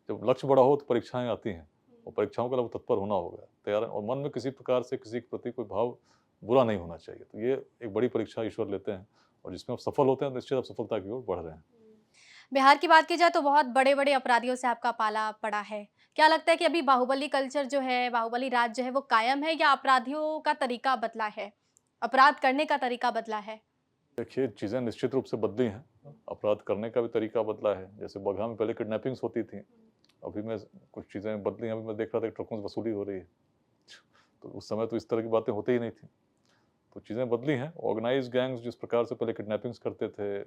जब लक्ष्य बड़ा हो तो परीक्षाएँ आती हैं और परीक्षाओं के लिए आपको तत्पर होना होगा, तैयार है और मन में किसी प्रकार से किसी के प्रति कोई भाव बुरा नहीं होना चाहिए। तो ये एक बड़ी परीक्षा ईश्वर लेते हैं और जिसमें आप सफल होते हैं, निश्चित आप सफलता की ओर बढ़ रहे हैं। बिहार की बात की जाए तो बहुत बड़े-बड़े अपराधियों से आपका पाला पड़ा है। क्या लगता है कि अभी बाहुबली कल्चर जो है, बाहुबली राज जो है वो कायम है या अपराधियों का तरीका बदला है? अपराध करने का तरीका बदला है? देखिए, चीज़ें निश्चित रूप से बदली हैं, अपराध करने का भी तरीका बदला है। जैसे बगहा में पहले किडनैपिंग्स होती थी, अभी में कुछ चीज़ें बदली हैं। अभी मैं देख रहा था कि ट्रकों से वसूली हो रही है। तो उस समय तो इस तरह की बातें होती ही नहीं थी। तो चीज़ें बदली हैं। ऑर्गेनाइज़्ड गैंग्स जिस प्रकार से पहले किडनैपिंग्स करते थे,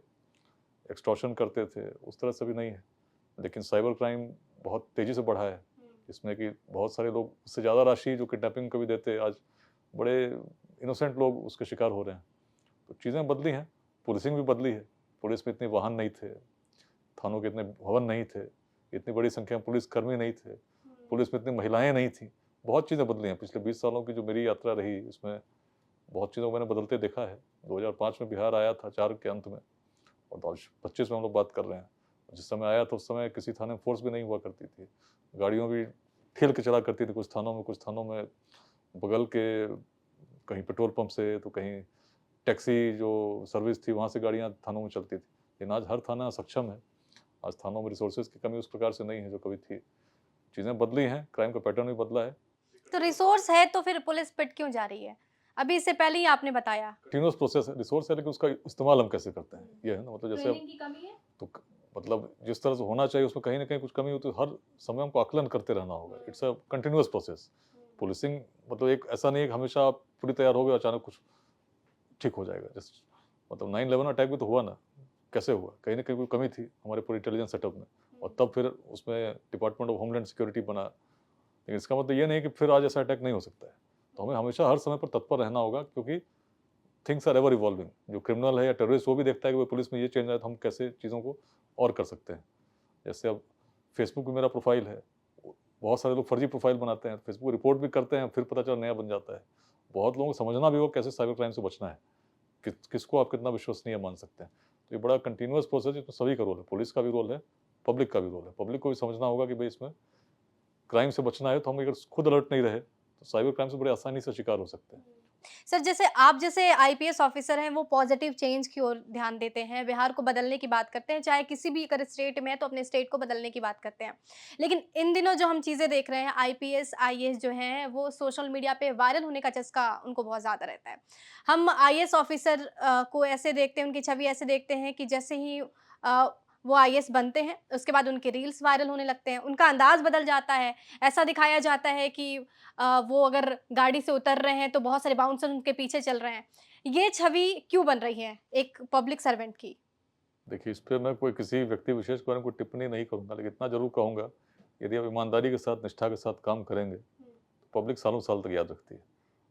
एक्सटॉर्शन करते थे, उस तरह से अभी नहीं है। लेकिन साइबर क्राइम बहुत तेज़ी से बढ़ा है, जिसमें कि बहुत सारे लोग उससे ज़्यादा राशि जो किडनैपिंग को भी देते, आज बड़े इनोसेंट लोग उसके शिकार हो रहे हैं। तो चीज़ें बदली हैं, पुलिसिंग भी बदली है। पुलिस में इतने वाहन नहीं थे, थानों के इतने भवन नहीं थे, इतनी बड़ी संख्या में पुलिसकर्मी नहीं थे, पुलिस में इतनी महिलाएँ नहीं थीं। बहुत चीज़ें बदली हैं। पिछले 20 सालों की जो मेरी यात्रा रही, उसमें बहुत चीज़ों को मैंने बदलते देखा है। 2005 में बिहार आया था 4 के अंत में और 2025 में हम लोग बात कर रहे हैं। जिस समय आया था उस समय किसी थाने में फ़ोर्स भी नहीं हुआ करती थी। गाड़ियों भी ठेल के चला करती थी कुछ थानों में बगल के कहीं पेट्रोल पंप से तो कहीं टैक्सी जो सर्विस थी वहाँ से गाड़ियाँ थानों में चलती थी। लेकिन आज हर थाना सक्षम है, आज थानों में रिसोर्सेज की कमी उस प्रकार से नहीं है जो कभी थी। चीज़ें बदली हैं, क्राइम का पैटर्न भी बदला है। तो रिसोर्स है तो फिर पुलिस पिट क्यों जा रही है? अभी इससे पहले ही आपने बताया। कंटीन्यूअस प्रोसेस है, रिसोर्स है, लेकिन उसका इस्तेमाल हम कैसे करते हैं, ये है ना। मतलब जैसे अब ट्रेनिंग की कमी है? तो मतलब जिस तरह से होना चाहिए उसमें कहीं न कहीं कुछ कमी होती है, हर समय हमको आकलन करते रहना होगा। It's a continuous process. Policing मतलब एक ऐसा नहीं है कि हमेशा आप पूरी तैयार हो गए, अचानक कुछ ठीक हो जाएगा। जस्ट मतलब 9/11 अटैक भी तो हुआ ना, कैसे हुआ? कहीं न कहीं कोई कमी थी हमारे पूरे इंटेलिजेंस सेटअप में, और तब फिर उसमें डिपार्टमेंट ऑफ होमलैंड सिक्योरिटी बना। लेकिन इसका मतलब ये नहीं कि फिर आज ऐसा अटैक नहीं हो सकता है। तो हमें हमेशा हर समय पर तत्पर रहना होगा, क्योंकि थिंग्स आर एवर इवॉल्विंग। जो क्रिमिनल है या टेररिस्ट वो भी देखता है कि भाई पुलिस में ये चेंज आया तो हम कैसे चीज़ों को और कर सकते हैं। जैसे अब फेसबुक पे मेरा प्रोफाइल है, बहुत सारे लोग फर्जी प्रोफाइल बनाते हैं, फेसबुक रिपोर्ट भी करते हैं, फिर पता चला नया बन जाता है। बहुत लोगों को समझना भी होगा कैसे साइबर क्राइम से बचना है, किसको आप कितना विश्वसनीय मान सकते हैं। तो ये बड़ा कंटिन्यूअस प्रोसेस है, इसमें सभी का रोल है, पुलिस का भी रोल है, पब्लिक का भी रोल है। पब्लिक को भी समझना होगा कि भाई इसमें क्राइम से बचना है, तो हम अगर खुद अलर्ट नहीं रहे तो साइबर क्राइम से बड़े आसानी से शिकार हो सकते हैं। सर, जैसे आप जैसे आईपीएस ऑफिसर हैं, वो पॉजिटिव चेंज की ओर ध्यान देते हैं, बिहार को बदलने की बात करते हैं, चाहे किसी भी अगर स्टेट में है तो अपने स्टेट को बदलने की बात करते हैं। लेकिन इन दिनों जो हम चीज़ें देख रहे हैं, आईपीएस, आईएएस जो हैं, वो सोशल मीडिया पे वायरल होने का चस्का उनको बहुत ज़्यादा रहता है। हम आईएएस ऑफिसर को ऐसे देखते हैं, उनकी छवि ऐसे देखते हैं कि जैसे ही वो आईएएस बनते हैं, उसके बाद उनके रील्स वायरल होने लगते हैं, उनका अंदाज़ बदल जाता है। ऐसा दिखाया जाता है कि वो अगर गाड़ी से उतर रहे हैं तो बहुत सारे बाउंसर उनके पीछे चल रहे हैं। ये छवि क्यों बन रही है एक पब्लिक सर्वेंट की? देखिए, इस पे मैं कोई किसी व्यक्ति विशेष के बारे में कोई टिप्पणी नहीं करूँगा, लेकिन इतना ज़रूर कहूँगा, यदि आप ईमानदारी के साथ, निष्ठा के साथ काम करेंगे, तो पब्लिक सालों साल तक याद रखती है।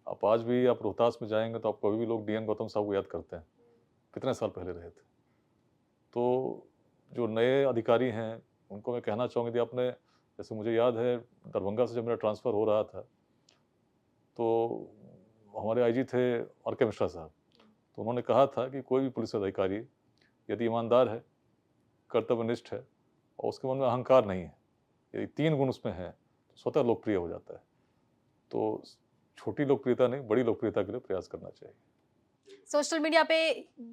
आप आज भी आप रोहतास में जाएँगे तो आपको अभी भी लोग डीएन गौतम साहब को याद करते हैं, कितने साल पहले रहे थे। तो जो नए अधिकारी हैं, उनको मैं कहना चाहूँगा, यदि आपने, जैसे मुझे याद है दरभंगा से जब मेरा ट्रांसफ़र हो रहा था, तो हमारे आईजी थे आर.के. मिश्रा साहब। तो उन्होंने कहा था कि कोई भी पुलिस अधिकारी यदि ईमानदार है, कर्तव्यनिष्ठ है और उसके मन में अहंकार नहीं है, यदि 3 गुण उसमें हैं, तो स्वतः लोकप्रिय हो जाता है। तो छोटी लोकप्रियता नहीं, बड़ी लोकप्रियता के लिए प्रयास करना चाहिए। सोशल मीडिया पे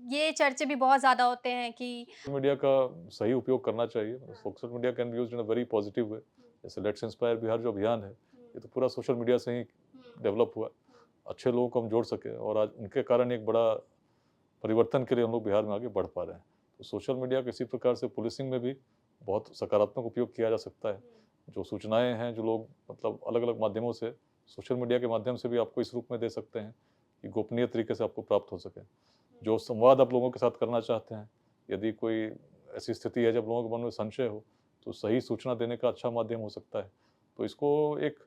ये चर्चे भी बहुत ज़्यादा होते हैं कि सोशल मीडिया का सही उपयोग करना चाहिए। Social media can be used in a very positive way. जैसे लेट्स इंस्पायर बिहार जो अभियान है, ये तो पूरा सोशल मीडिया से ही डेवलप हुआ। अच्छे लोगों को हम जोड़ सके और आज उनके कारण एक बड़ा परिवर्तन के लिए हम लोग बिहार में आगे बढ़ पा रहे हैं। तो सोशल मीडिया किसी प्रकार से पुलिसिंग में भी बहुत सकारात्मक उपयोग किया जा सकता है। जो सूचनाएँ हैं, जो लोग मतलब अलग-अलग माध्यमों से, सोशल मीडिया के माध्यम से भी आपको इस रूप में दे सकते हैं कि गोपनीय तरीके से आपको प्राप्त हो सके। जो संवाद आप लोगों के साथ करना चाहते हैं, यदि कोई ऐसी स्थिति है जब लोगों के मन में संशय हो, तो सही सूचना देने का अच्छा माध्यम हो सकता है। तो इसको एक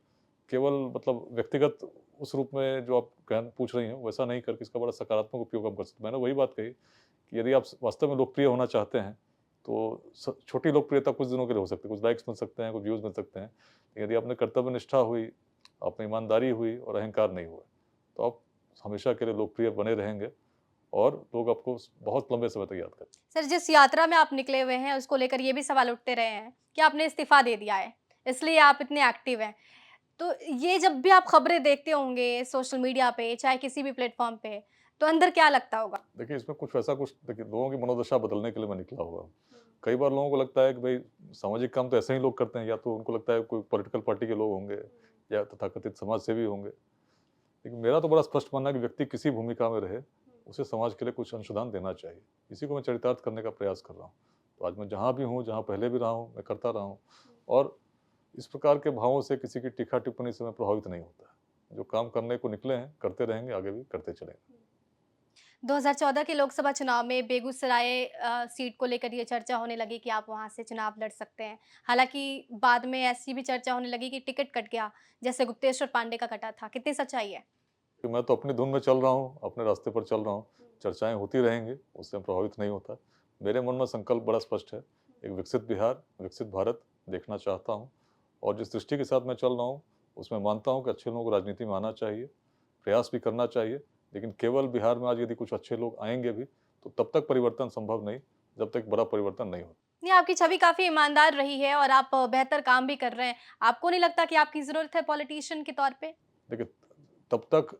केवल मतलब व्यक्तिगत उस रूप में जो आप पूछ रही हैं, वैसा नहीं करके इसका बड़ा सकारात्मक उपयोग आप कर सकते हैं। मैंने वही बात कही कि यदि आप वास्तव में लोकप्रिय होना चाहते हैं, तो छोटी लोकप्रियता कुछ दिनों के लिए हो सकती है, कुछ लाइक्स मिल सकते हैं, कुछ व्यूज़ मिल सकते हैं। यदि आपने कर्तव्यनिष्ठा हुई, आप में ईमानदारी हुई और अहंकार नहीं हुआ, तो आप हमेशा के लिए लोकप्रिय बने रहेंगे और लोग आपको बहुत लंबे समय तक याद करेंगे। सर, जिस यात्रा में आप निकले हुए हैं उसको लेकर ये भी सवाल उठते रहे हैं कि आपने इस्तीफ़ा दे दिया है, इसलिए आप इतने एक्टिव हैं। तो ये जब भी आप खबरें देखते होंगे सोशल मीडिया पे, चाहे किसी भी प्लेटफ़ॉर्म पे, तो अंदर क्या लगता होगा? देखिए, इसमें कुछ वैसा कुछ, देखिए लोगों की मनोदशा बदलने के लिए मैं निकला हुआ हूँ। कई बार लोगों को लगता है कि भाई सामाजिक काम तो ऐसे ही लोग करते हैं, या तो उनको लगता है कोई पॉलिटिकल पार्टी के लोग होंगे या तथाकथित समाज सेवी होंगे। लेकिन मेरा तो बड़ा स्पष्ट मानना है कि व्यक्ति किसी भूमिका में रहे, उसे समाज के लिए कुछ अंशदान देना चाहिए। इसी को मैं चरितार्थ करने का प्रयास कर रहा हूँ। तो आज मैं जहाँ भी हूँ, जहाँ पहले भी रहा हूँ, मैं करता रहा हूँ और इस प्रकार के भावों से किसी की टीका-टिप्पणी से मैं प्रभावित नहीं होता। जो काम करने को निकले हैं, करते रहेंगे, आगे भी करते चलेंगे। 2014 के लोकसभा चुनाव में बेगूसराय सीट को लेकर ये चर्चा होने लगी कि आप वहाँ से चुनाव लड़ सकते हैं। हालाँकि बाद में ऐसी भी चर्चा होने लगी कि टिकट कट गया, जैसे गुप्तेश्वर पांडे का कटा था। कितनी सच्चाई है? कि मैं तो अपनी धुन में चल रहा हूँ, अपने रास्ते पर चल रहा हूँ। चर्चाएँ होती रहेंगी, उससे मैं प्रभावित नहीं होता। मेरे मन में संकल्प बड़ा स्पष्ट है, एक विकसित बिहार, विकसित भारत देखना चाहता हूँ और जिस दृष्टि के साथ मैं चल रहा हूँ, उसमें मानता हूँ कि अच्छे लोगों को राजनीति में आना चाहिए, प्रयास भी करना चाहिए। लेकिन केवल बिहार में आज यदि कुछ अच्छे लोग आएँगे भी, तो तब तक परिवर्तन संभव नहीं, जब तक बड़ा परिवर्तन नहीं होता। नहीं, आपकी छवि काफ़ी ईमानदार रही है और आप बेहतर काम भी कर रहे हैं। आपको नहीं लगता कि आपकी ज़रूरत है पॉलिटिशियन के तौर पे? देखिए, तब तक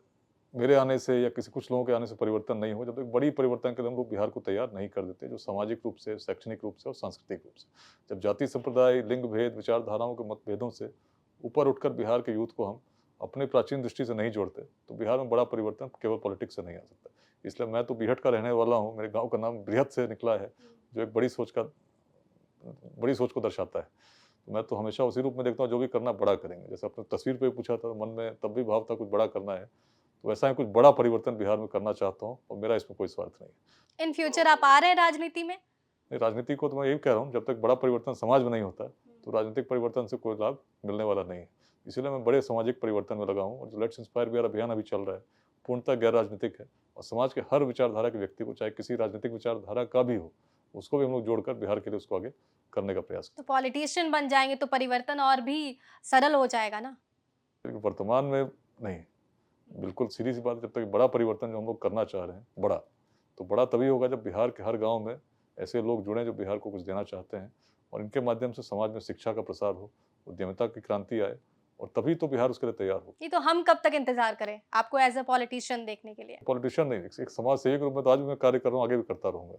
मेरे आने से या किसी कुछ लोगों के आने से परिवर्तन नहीं हो, जब तक बड़ी परिवर्तन के लिए हम लोग बिहार को तैयार नहीं कर देते, जो सामाजिक रूप से, शैक्षणिक रूप से और सांस्कृतिक रूप से। जब जाति संप्रदाय, लिंग भेद, विचारधाराओं के मतभेदों से ऊपर उठकर बिहार के यूथ को हम अपने प्राचीन दृष्टि से नहीं जोड़ते, तो बिहार में बड़ा परिवर्तन केवल पॉलिटिक्स से नहीं आ सकता। इसलिए मैं तो बीहट का रहने वाला हूँ, मेरे गाँव का नाम बृहत से निकला है, जो एक बड़ी सोच को दर्शाता है। तो मैं तो हमेशा उसी रूप में देखता हूँ, जो भी करना बड़ा करेंगे। जैसे आपने तस्वीर पे पूछा था, मन में तब भी भाव था कुछ बड़ा करना है, तो वैसा ही कुछ बड़ा परिवर्तन बिहार में करना चाहता हूँ और मेरा इसमें कोई स्वार्थ नहीं है। इन फ्यूचर आप आ रहे हैं राजनीति में? नहीं, राजनीति को तो मैं यही कह रहा हूँ, जब तक बड़ा परिवर्तन समाज में नहीं होता, तो राजनीतिक परिवर्तन से कोई लाभ मिलने वाला नहीं है। इसीलिए मैं बड़े सामाजिक परिवर्तन में लगा हूँ, और जो लेट्स इंस्पायर बिहार अभियान अभी चल रहा है, पूर्णतः गैर राजनीतिक है, और समाज के हर विचारधारा के व्यक्ति को, चाहे किसी राजनीतिक विचारधारा का भी हो, उसको भी हम लोग जोड़कर बिहार के लिए उसको आगे करने का प्रयास तो पॉलिटिशियन बन जाएंगे तो परिवर्तन और भी सरल हो जाएगा ना? करें। वर्तमान में नहीं, बिल्कुल सीधी सी बात, जब तक बड़ा परिवर्तन जो हम लोग करना चाह रहे हैं, बड़ा, तो बड़ा तभी होगा जब बिहार के हर गांव में ऐसे लोग जुड़ें जो बिहार को कुछ देना चाहते हैं, और इनके माध्यम से समाज में शिक्षा का प्रसार हो, उद्यमिता की क्रांति आए, और तभी तो बिहार उसके लिए तैयार हो। ये तो हम कब तक इंतजार करें आपको एज अ पॉलिटिशियन देखने के लिए? पॉलिटिशियन नहीं, एक समाज सेवक के रूप में तो आज भी मैं कार्य कर रहा हूँ, आगे भी करता रहूँगा।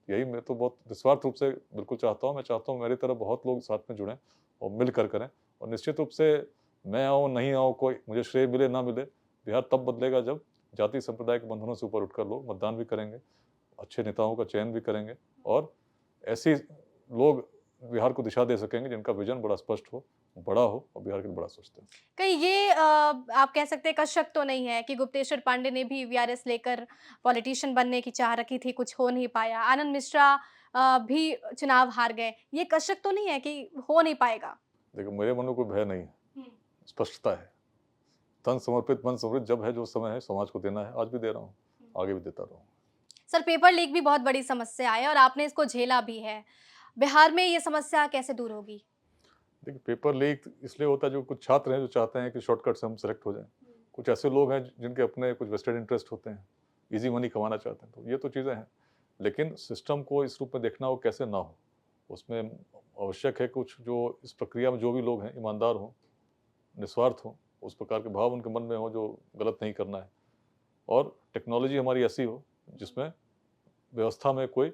यही मैं तो बहुत निस्वार्थ रूप से बिल्कुल चाहता हूँ। मैं चाहता हूँ मेरी तरह बहुत लोग साथ में जुड़ें और मिलकर करें, और निश्चित रूप से मैं आऊँ नहीं आऊँ, कोई मुझे श्रेय मिले ना मिले, बिहार तब बदलेगा जब जाति संप्रदाय के बंधनों से ऊपर उठकर लोग मतदान भी करेंगे, अच्छे नेताओं का चयन भी करेंगे, और ऐसे लोग बिहार को दिशा दे सकेंगे जिनका विजन बड़ा स्पष्ट हो, बड़ा हो, और बिहार के लिए बड़ा सोचते हैं। कहीं ये आप कह सकते हैं कशक तो नहीं है कि गुप्तेश्वर पांडे ने भी वीआरएस लेकर पॉलिटिशियन बनने की चाह रखी थी, कुछ हो नहीं पाया। आनंद मिश्रा भी चुनाव हार गए। ये कशक तो नहीं है कि हो नहीं पाएगा? देखो, मेरे मन में कोई भय नहीं है, स्पष्टता है। तन समर्पित, मन समर्पित, जब है जो समय है समाज को देना है, आज भी दे रहा हूँ, आगे भी देता रहूँ। सर, पेपर लीक भी बहुत बड़ी समस्या है और आपने इसको झेला भी है। बिहार में ये समस्या कैसे दूर होगी? देखिए, पेपर लीक इसलिए होता है, जो कुछ छात्र हैं जो चाहते हैं कि शॉर्टकट से हम सेलेक्ट हो जाएं। कुछ ऐसे लोग हैं जिनके अपने कुछ वेस्टेड इंटरेस्ट होते हैं, इजी मनी कमाना चाहते हैं, तो ये तो चीज़ें हैं। लेकिन सिस्टम को इस रूप में देखना हो कैसे ना हो, उसमें आवश्यक है कुछ जो इस प्रक्रिया में जो भी लोग हैं ईमानदार हों, निस्वार्थ हों, उस प्रकार के भाव उनके मन में हो जो गलत नहीं करना है, और टेक्नोलॉजी हमारी ऐसी हो जिसमें व्यवस्था में कोई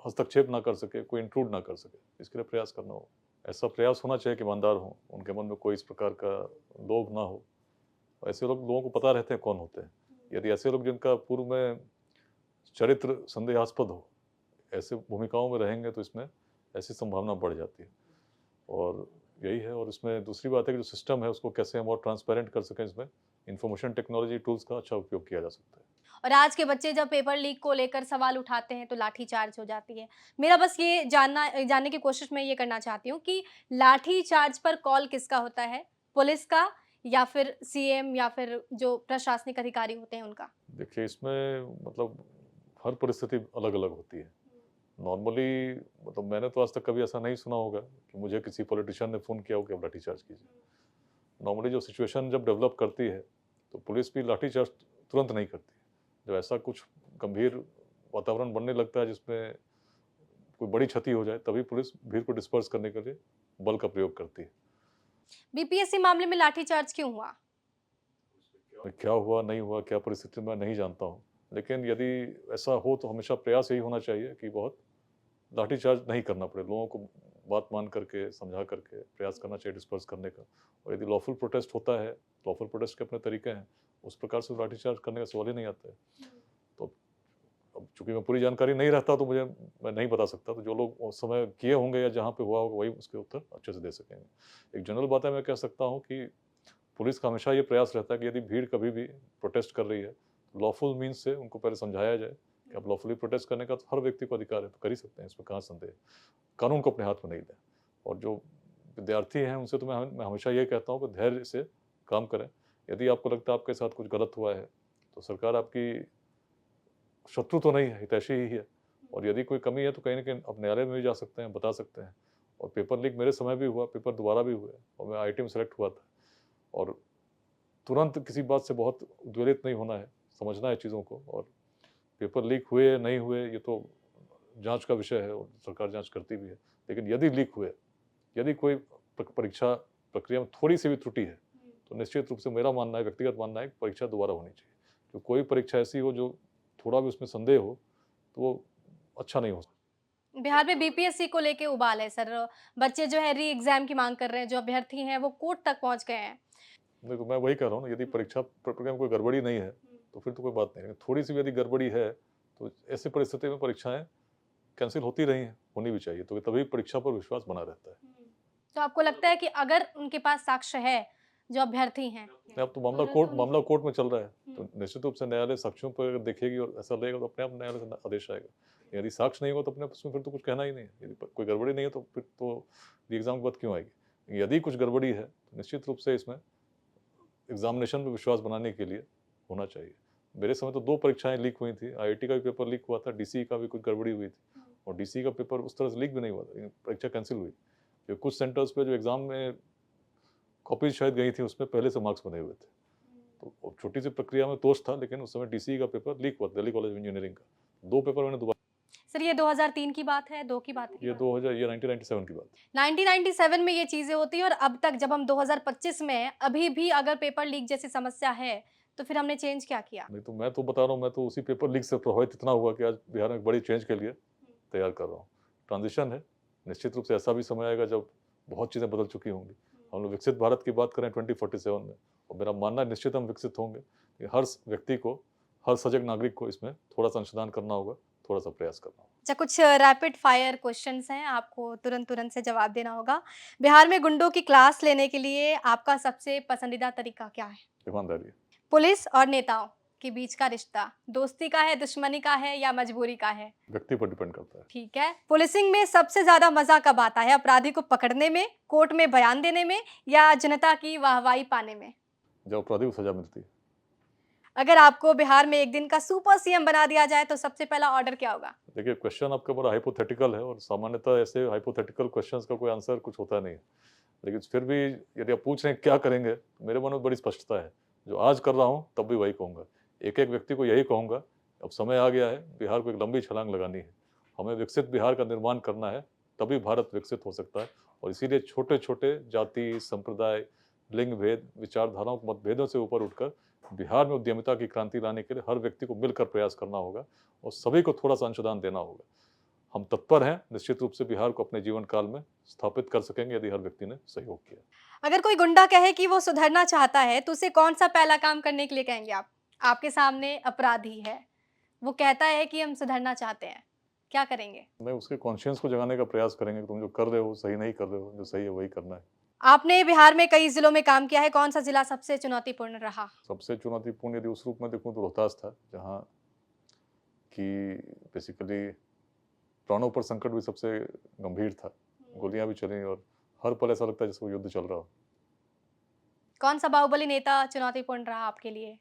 हस्तक्षेप ना कर सके, कोई इंट्रूड ना कर सके, इसके लिए प्रयास करना हो। ऐसा प्रयास होना चाहिए कि ईमानदार हों, उनके मन में कोई इस प्रकार का लोभ ना हो। ऐसे लोगों को पता रहते हैं कौन होते हैं। यदि ऐसे लोग जिनका पूर्व में चरित्र संदेहास्पद हो, ऐसे भूमिकाओं में रहेंगे, तो इसमें ऐसी संभावना बढ़ जाती है, और यही है। और इसमें दूसरी बात है कि जो सिस्टम है उसको कैसे हम और ट्रांसपेरेंट कर सकें, इसमें इंफॉर्मेशन टेक्नोलॉजी टूल्स का अच्छा उपयोग किया जा सकता है। और आज के बच्चे जब पेपर लीक को लेकर सवाल उठाते हैं तो लाठीचार्ज हो जाती है। मेरा बस ये जानने की कोशिश मैं ये करना चाहती हूँ कि लाठीचार्ज पर कॉल किसका होता है? पुलिस का या फिर सीएम या फिर जो प्रशासनिक अधिकारी होते हैं उनका? देखिए, इसमें मतलब हर परिस्थिति अलग-अलग होती है। नॉर्मली मतलब मैंने तो आज तक कभी ऐसा नहीं सुना होगा कि मुझे किसी पॉलिटिशियन ने फ़ोन किया हो कि आप लाठीचार्ज कीजिए। नॉर्मली जो सिचुएशन जब डेवलप करती है, तो पुलिस भी लाठीचार्ज तुरंत नहीं करती। जब ऐसा कुछ गंभीर वातावरण बनने लगता है जिसमें कोई बड़ी क्षति हो जाए, तभी पुलिस भीड़ को डिस्पर्स करने के लिए बल का प्रयोग करती है। बीपीएससी मामले में लाठीचार्ज क्यों हुआ? क्या हुआ, नहीं हुआ, क्या परिस्थिति मैं नहीं जानता हूँ। लेकिन यदि ऐसा हो तो हमेशा प्रयास यही होना चाहिए कि बहुत लाठीचार्ज नहीं करना पड़े, लोगों को बात मान करके, समझा करके प्रयास करना चाहिए डिस्पर्स करने का। और यदि लॉफुल प्रोटेस्ट होता है, लॉफुल प्रोटेस्ट के अपने तरीके हैं, उस प्रकार से लाठीचार्ज करने का सवाल ही नहीं आता है। तो अब चूँकि मैं पूरी जानकारी नहीं रहता, तो मैं नहीं बता सकता, तो जो लोग उस समय किए होंगे या जहाँ पे हुआ होगा, वही उसके उत्तर अच्छे से दे सकेंगे। एक जनरल बात है, मैं कह सकता हूँ कि पुलिस का हमेशा ये प्रयास रहता है कि यदि भीड़ कभी भी प्रोटेस्ट कर रही है, तो लॉफुल मीन्स से उनको पहले समझाया जाए कि आप लॉफुली प्रोटेस्ट करने का तो हर व्यक्ति को अधिकार है, तो कर ही सकते हैं, इसमें कहाँ संदेह है। कानून को अपने हाथ में नहीं लें। और जो विद्यार्थी हैं उनसे तो मैं हमेशा ये कहता हूँ कि धैर्य से काम करें। यदि आपको लगता है आपके साथ कुछ गलत हुआ है, तो सरकार आपकी शत्रु तो नहीं है, हितैषी ही है। और यदि कोई कमी है तो कहीं न कहीं आप न्यायालय में भी जा सकते हैं, बता सकते हैं। और पेपर लीक मेरे समय भी हुआ, पेपर दोबारा भी हुए, और मैं आईआईटी में सेलेक्ट हुआ था। और तुरंत किसी बात से बहुत उद्वेलित नहीं होना है, समझना है चीज़ों को। और पेपर लीक हुए, नहीं हुए, ये तो जाँच का विषय है और सरकार जाँच करती भी है। लेकिन यदि लीक हुए, यदि कोई परीक्षा प्रक्रिया में थोड़ी-सी भी त्रुटि है, तो निश्चित रूप से मेरा मानना है, व्यक्तिगत मानना है कि परीक्षा दोबारा होनी चाहिए। कि कोई परीक्षा ऐसी हो जो थोड़ा भी उसमें संदेह हो तो वो अच्छा नहीं हो सकता। बिहार में बीपीएससी को लेके उबाल है सर। बच्चे जो है री एग्जाम की मांग कर रहे हैं, जो अभ्यर्थी हैं वो कोर्ट तक पहुंच गए हैं। देखो मैं वही कह रहा हूँ ना, यदि परीक्षा प्रक्रिया में कोई गड़बड़ी नहीं है तो फिर तो कोई बात नहीं है। थोड़ी सी भी यदि गड़बड़ी है तो ऐसी परिस्थिति में परीक्षाएं कैंसिल होती रही हैं, होनी भी चाहिए, तो तभी परीक्षा पर विश्वास बना रहता है। तो आपको लगता है कि अगर उनके पास साक्ष्य है, जो अभ्यर्थी हैं, अब तो मामला कोर्ट में चल रहा है, तो निश्चित रूप से न्यायालय साक्ष्यों पर अगर देखेगी और ऐसा रहेगा तो अपने आप न्यायालय से आदेश आएगा। यदि साक्ष्य नहीं होगा तो अपने उसमें फिर तो कुछ कहना ही नहीं है। यदि कोई गड़बड़ी नहीं है तो फिर तो एग्जाम की बात क्यों आएगी। यदि कुछ गड़बड़ी है तो निश्चित रूप से इसमें एग्जामिनेशन पर विश्वास बनाने के लिए होना चाहिए। मेरे समय तो 2 परीक्षाएं लीक हुई थी, आईआईटी का भी पेपर लीक हुआ था, डीसी का भी कुछ गड़बड़ी हुई थी, और डीसी का पेपर उस तरह से लीक भी नहीं हुआ था, लेकिन परीक्षा कैंसिल हुई। जो कुछ सेंटर्स पे जो एग्जाम में कॉपीज शायद गई थी उसमें पहले से मार्क्स बने हुए थे, तो छोटी सी प्रक्रिया में दोष था, लेकिन उस समय डीसी का पेपर लीक हुआ, दिल्ली कॉलेज ऑफ इंजीनियरिंग का। 2 पेपर मैंने दोबारा। सर ये 2003 की बात है, 2 की बात है? ये 1997 की बात। 1997 में ये चीजें होती है और अब तक जब हम 2025 में हैं, अभी भी अगर पेपर लीक जैसी समस्या है तो फिर हमने चेंज क्या किया? नहीं तो मैं तो बता रहा हूँ, मैं तो उसी पेपर लीक से प्रभावित इतना हुआ कि आज बिहार में एक बड़ी चेंज के लिए तैयार कर रहा हूँ। ट्रांजिशन है, निश्चित रूप से ऐसा भी समय आएगा जब बहुत चीज़ें बदल चुकी होंगी। हम लोग विकसित भारत की बात करें 2047 में, और मेरा मानना है निश्चित हम विकसित होंगे। कि हर व्यक्ति को, हर सजग नागरिक को इसमें थोड़ा सा अंशदान करना होगा, थोड़ा सा प्रयास करना होगा। अच्छा, कुछ रैपिड फायर क्वेश्चंस हैं, आपको तुरंत से जवाब देना होगा। बिहार में गुंडों की क्लास लेने के लिए आपका सबसे पसंदीदा तरीका क्या है? ईमानदारी। पुलिस और नेताओं के बीच का रिश्ता दोस्ती का है, दुश्मनी का है या मजबूरी का है? व्यक्ति पर डिपेंड करता है। ठीक है। पुलिसिंग में सबसे ज्यादा मजा कब आता है? अपराधी को पकड़ने में, कोर्ट में बयान देने में या जनता की वाहवाही पाने में? जब अपराधी को सजा मिलती है। अगर आपको बिहार में एक दिन का सुपर सीएम बना दिया जाए तो सबसे पहला ऑर्डर क्या होगा? देखिए क्वेश्चन आपका बड़ा हाइपोथेटिकल है, और सामान्यतः ऐसे हाइपोथेटिकल क्वेश्चंस का कोई आंसर कुछ होता नहीं है, लेकिन फिर भी यदि आप पूछ रहे हैं क्या करेंगे, तो मेरे मन में बड़ी स्पष्टता है। जो आज कर रहा हूँ तब भी वही कहूँगा, एक एक व्यक्ति को यही कहूँगा। अब समय आ गया है, बिहार को एक लंबी छलांग लगानी है, हमें विकसित बिहार का निर्माण करना है, तभी भारत विकसित हो सकता है। और इसीलिए छोटे छोटे जाति, संप्रदाय, लिंग भेद, विचारधाराओं, मतभेदों से ऊपर उठकर बिहार में उद्यमिता की क्रांति लाने के लिए हर व्यक्ति को मिलकर प्रयास करना होगा और सभी को थोड़ा सा अंशदान देना होगा। हम तत्पर हैं, निश्चित रूप से बिहार को अपने जीवन काल में स्थापित कर सकेंगे यदि हर व्यक्ति ने सहयोग किया। अगर कोई गुंडा कहे कि वो सुधरना चाहता है तो उसे कौन सा पहला काम करने के लिए कहेंगे आप? आपके सामने अपराधी है, वो कहता है कि हम सुधरना चाहते हैं, क्या करेंगे? मैं उसके कॉन्शियस को जगाने का प्रयास करेंगे कि तुम जो कर रहे हो सही नहीं कर रहे हो, जो सही है वही करना है। आपने बिहार में कई जिलों में काम किया है, कौन सा जिला सबसे चुनौतीपूर्ण रहा? सबसे चुनौतीपूर्ण यदि उस रूप में देखूं तो रोहतास था, जहाँ की बेसिकली प्राणों पर संकट भी सबसे गंभीर था। गोलियां भी चली और हर पल ऐसा लगता है जैसे वो युद्ध चल रहा हो। कौन सा बाहुबली नेता चुनौतीपूर्ण रहा आपके लिए?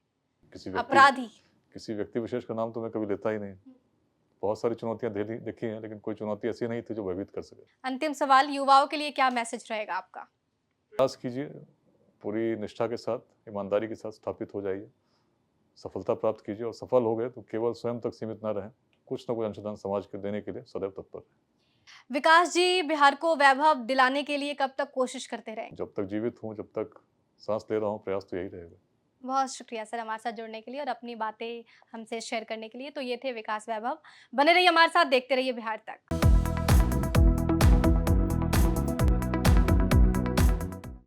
किसी व्यक्ति अपराधी? किसी व्यक्ति विशेष का नाम तो मैं कभी लेता ही नहीं। बहुत सारी चुनौतियां देखी हैं, लेकिन कोई चुनौती ऐसी नहीं थी जो भयभीत कर सके। अंतिम सवाल, युवाओं के लिए क्या मैसेज रहेगा आपका? प्रयास कीजिए, पूरी निष्ठा के साथ, ईमानदारी के साथ स्थापित हो जाइए, सफलता प्राप्त कीजिए, और सफल हो गए तो केवल स्वयं तक सीमित न रहें, कुछ न कुछ अंशदान समाज के देने के लिए सदैव तत्पर रहें। विकास जी, बिहार को वैभव दिलाने के लिए कब तक कोशिश करते रहें? जब तक जीवित हूँ, जब तक सांस ले रहा हूँ, प्रयास तो यही रहेगा। बहुत शुक्रिया सर हमारे साथ जुड़ने के लिए और अपनी बातें हमसे शेयर करने के लिए। तो ये थे विकास वैभव। बने रहिए हमारे साथ, देखते रहिए बिहार तक।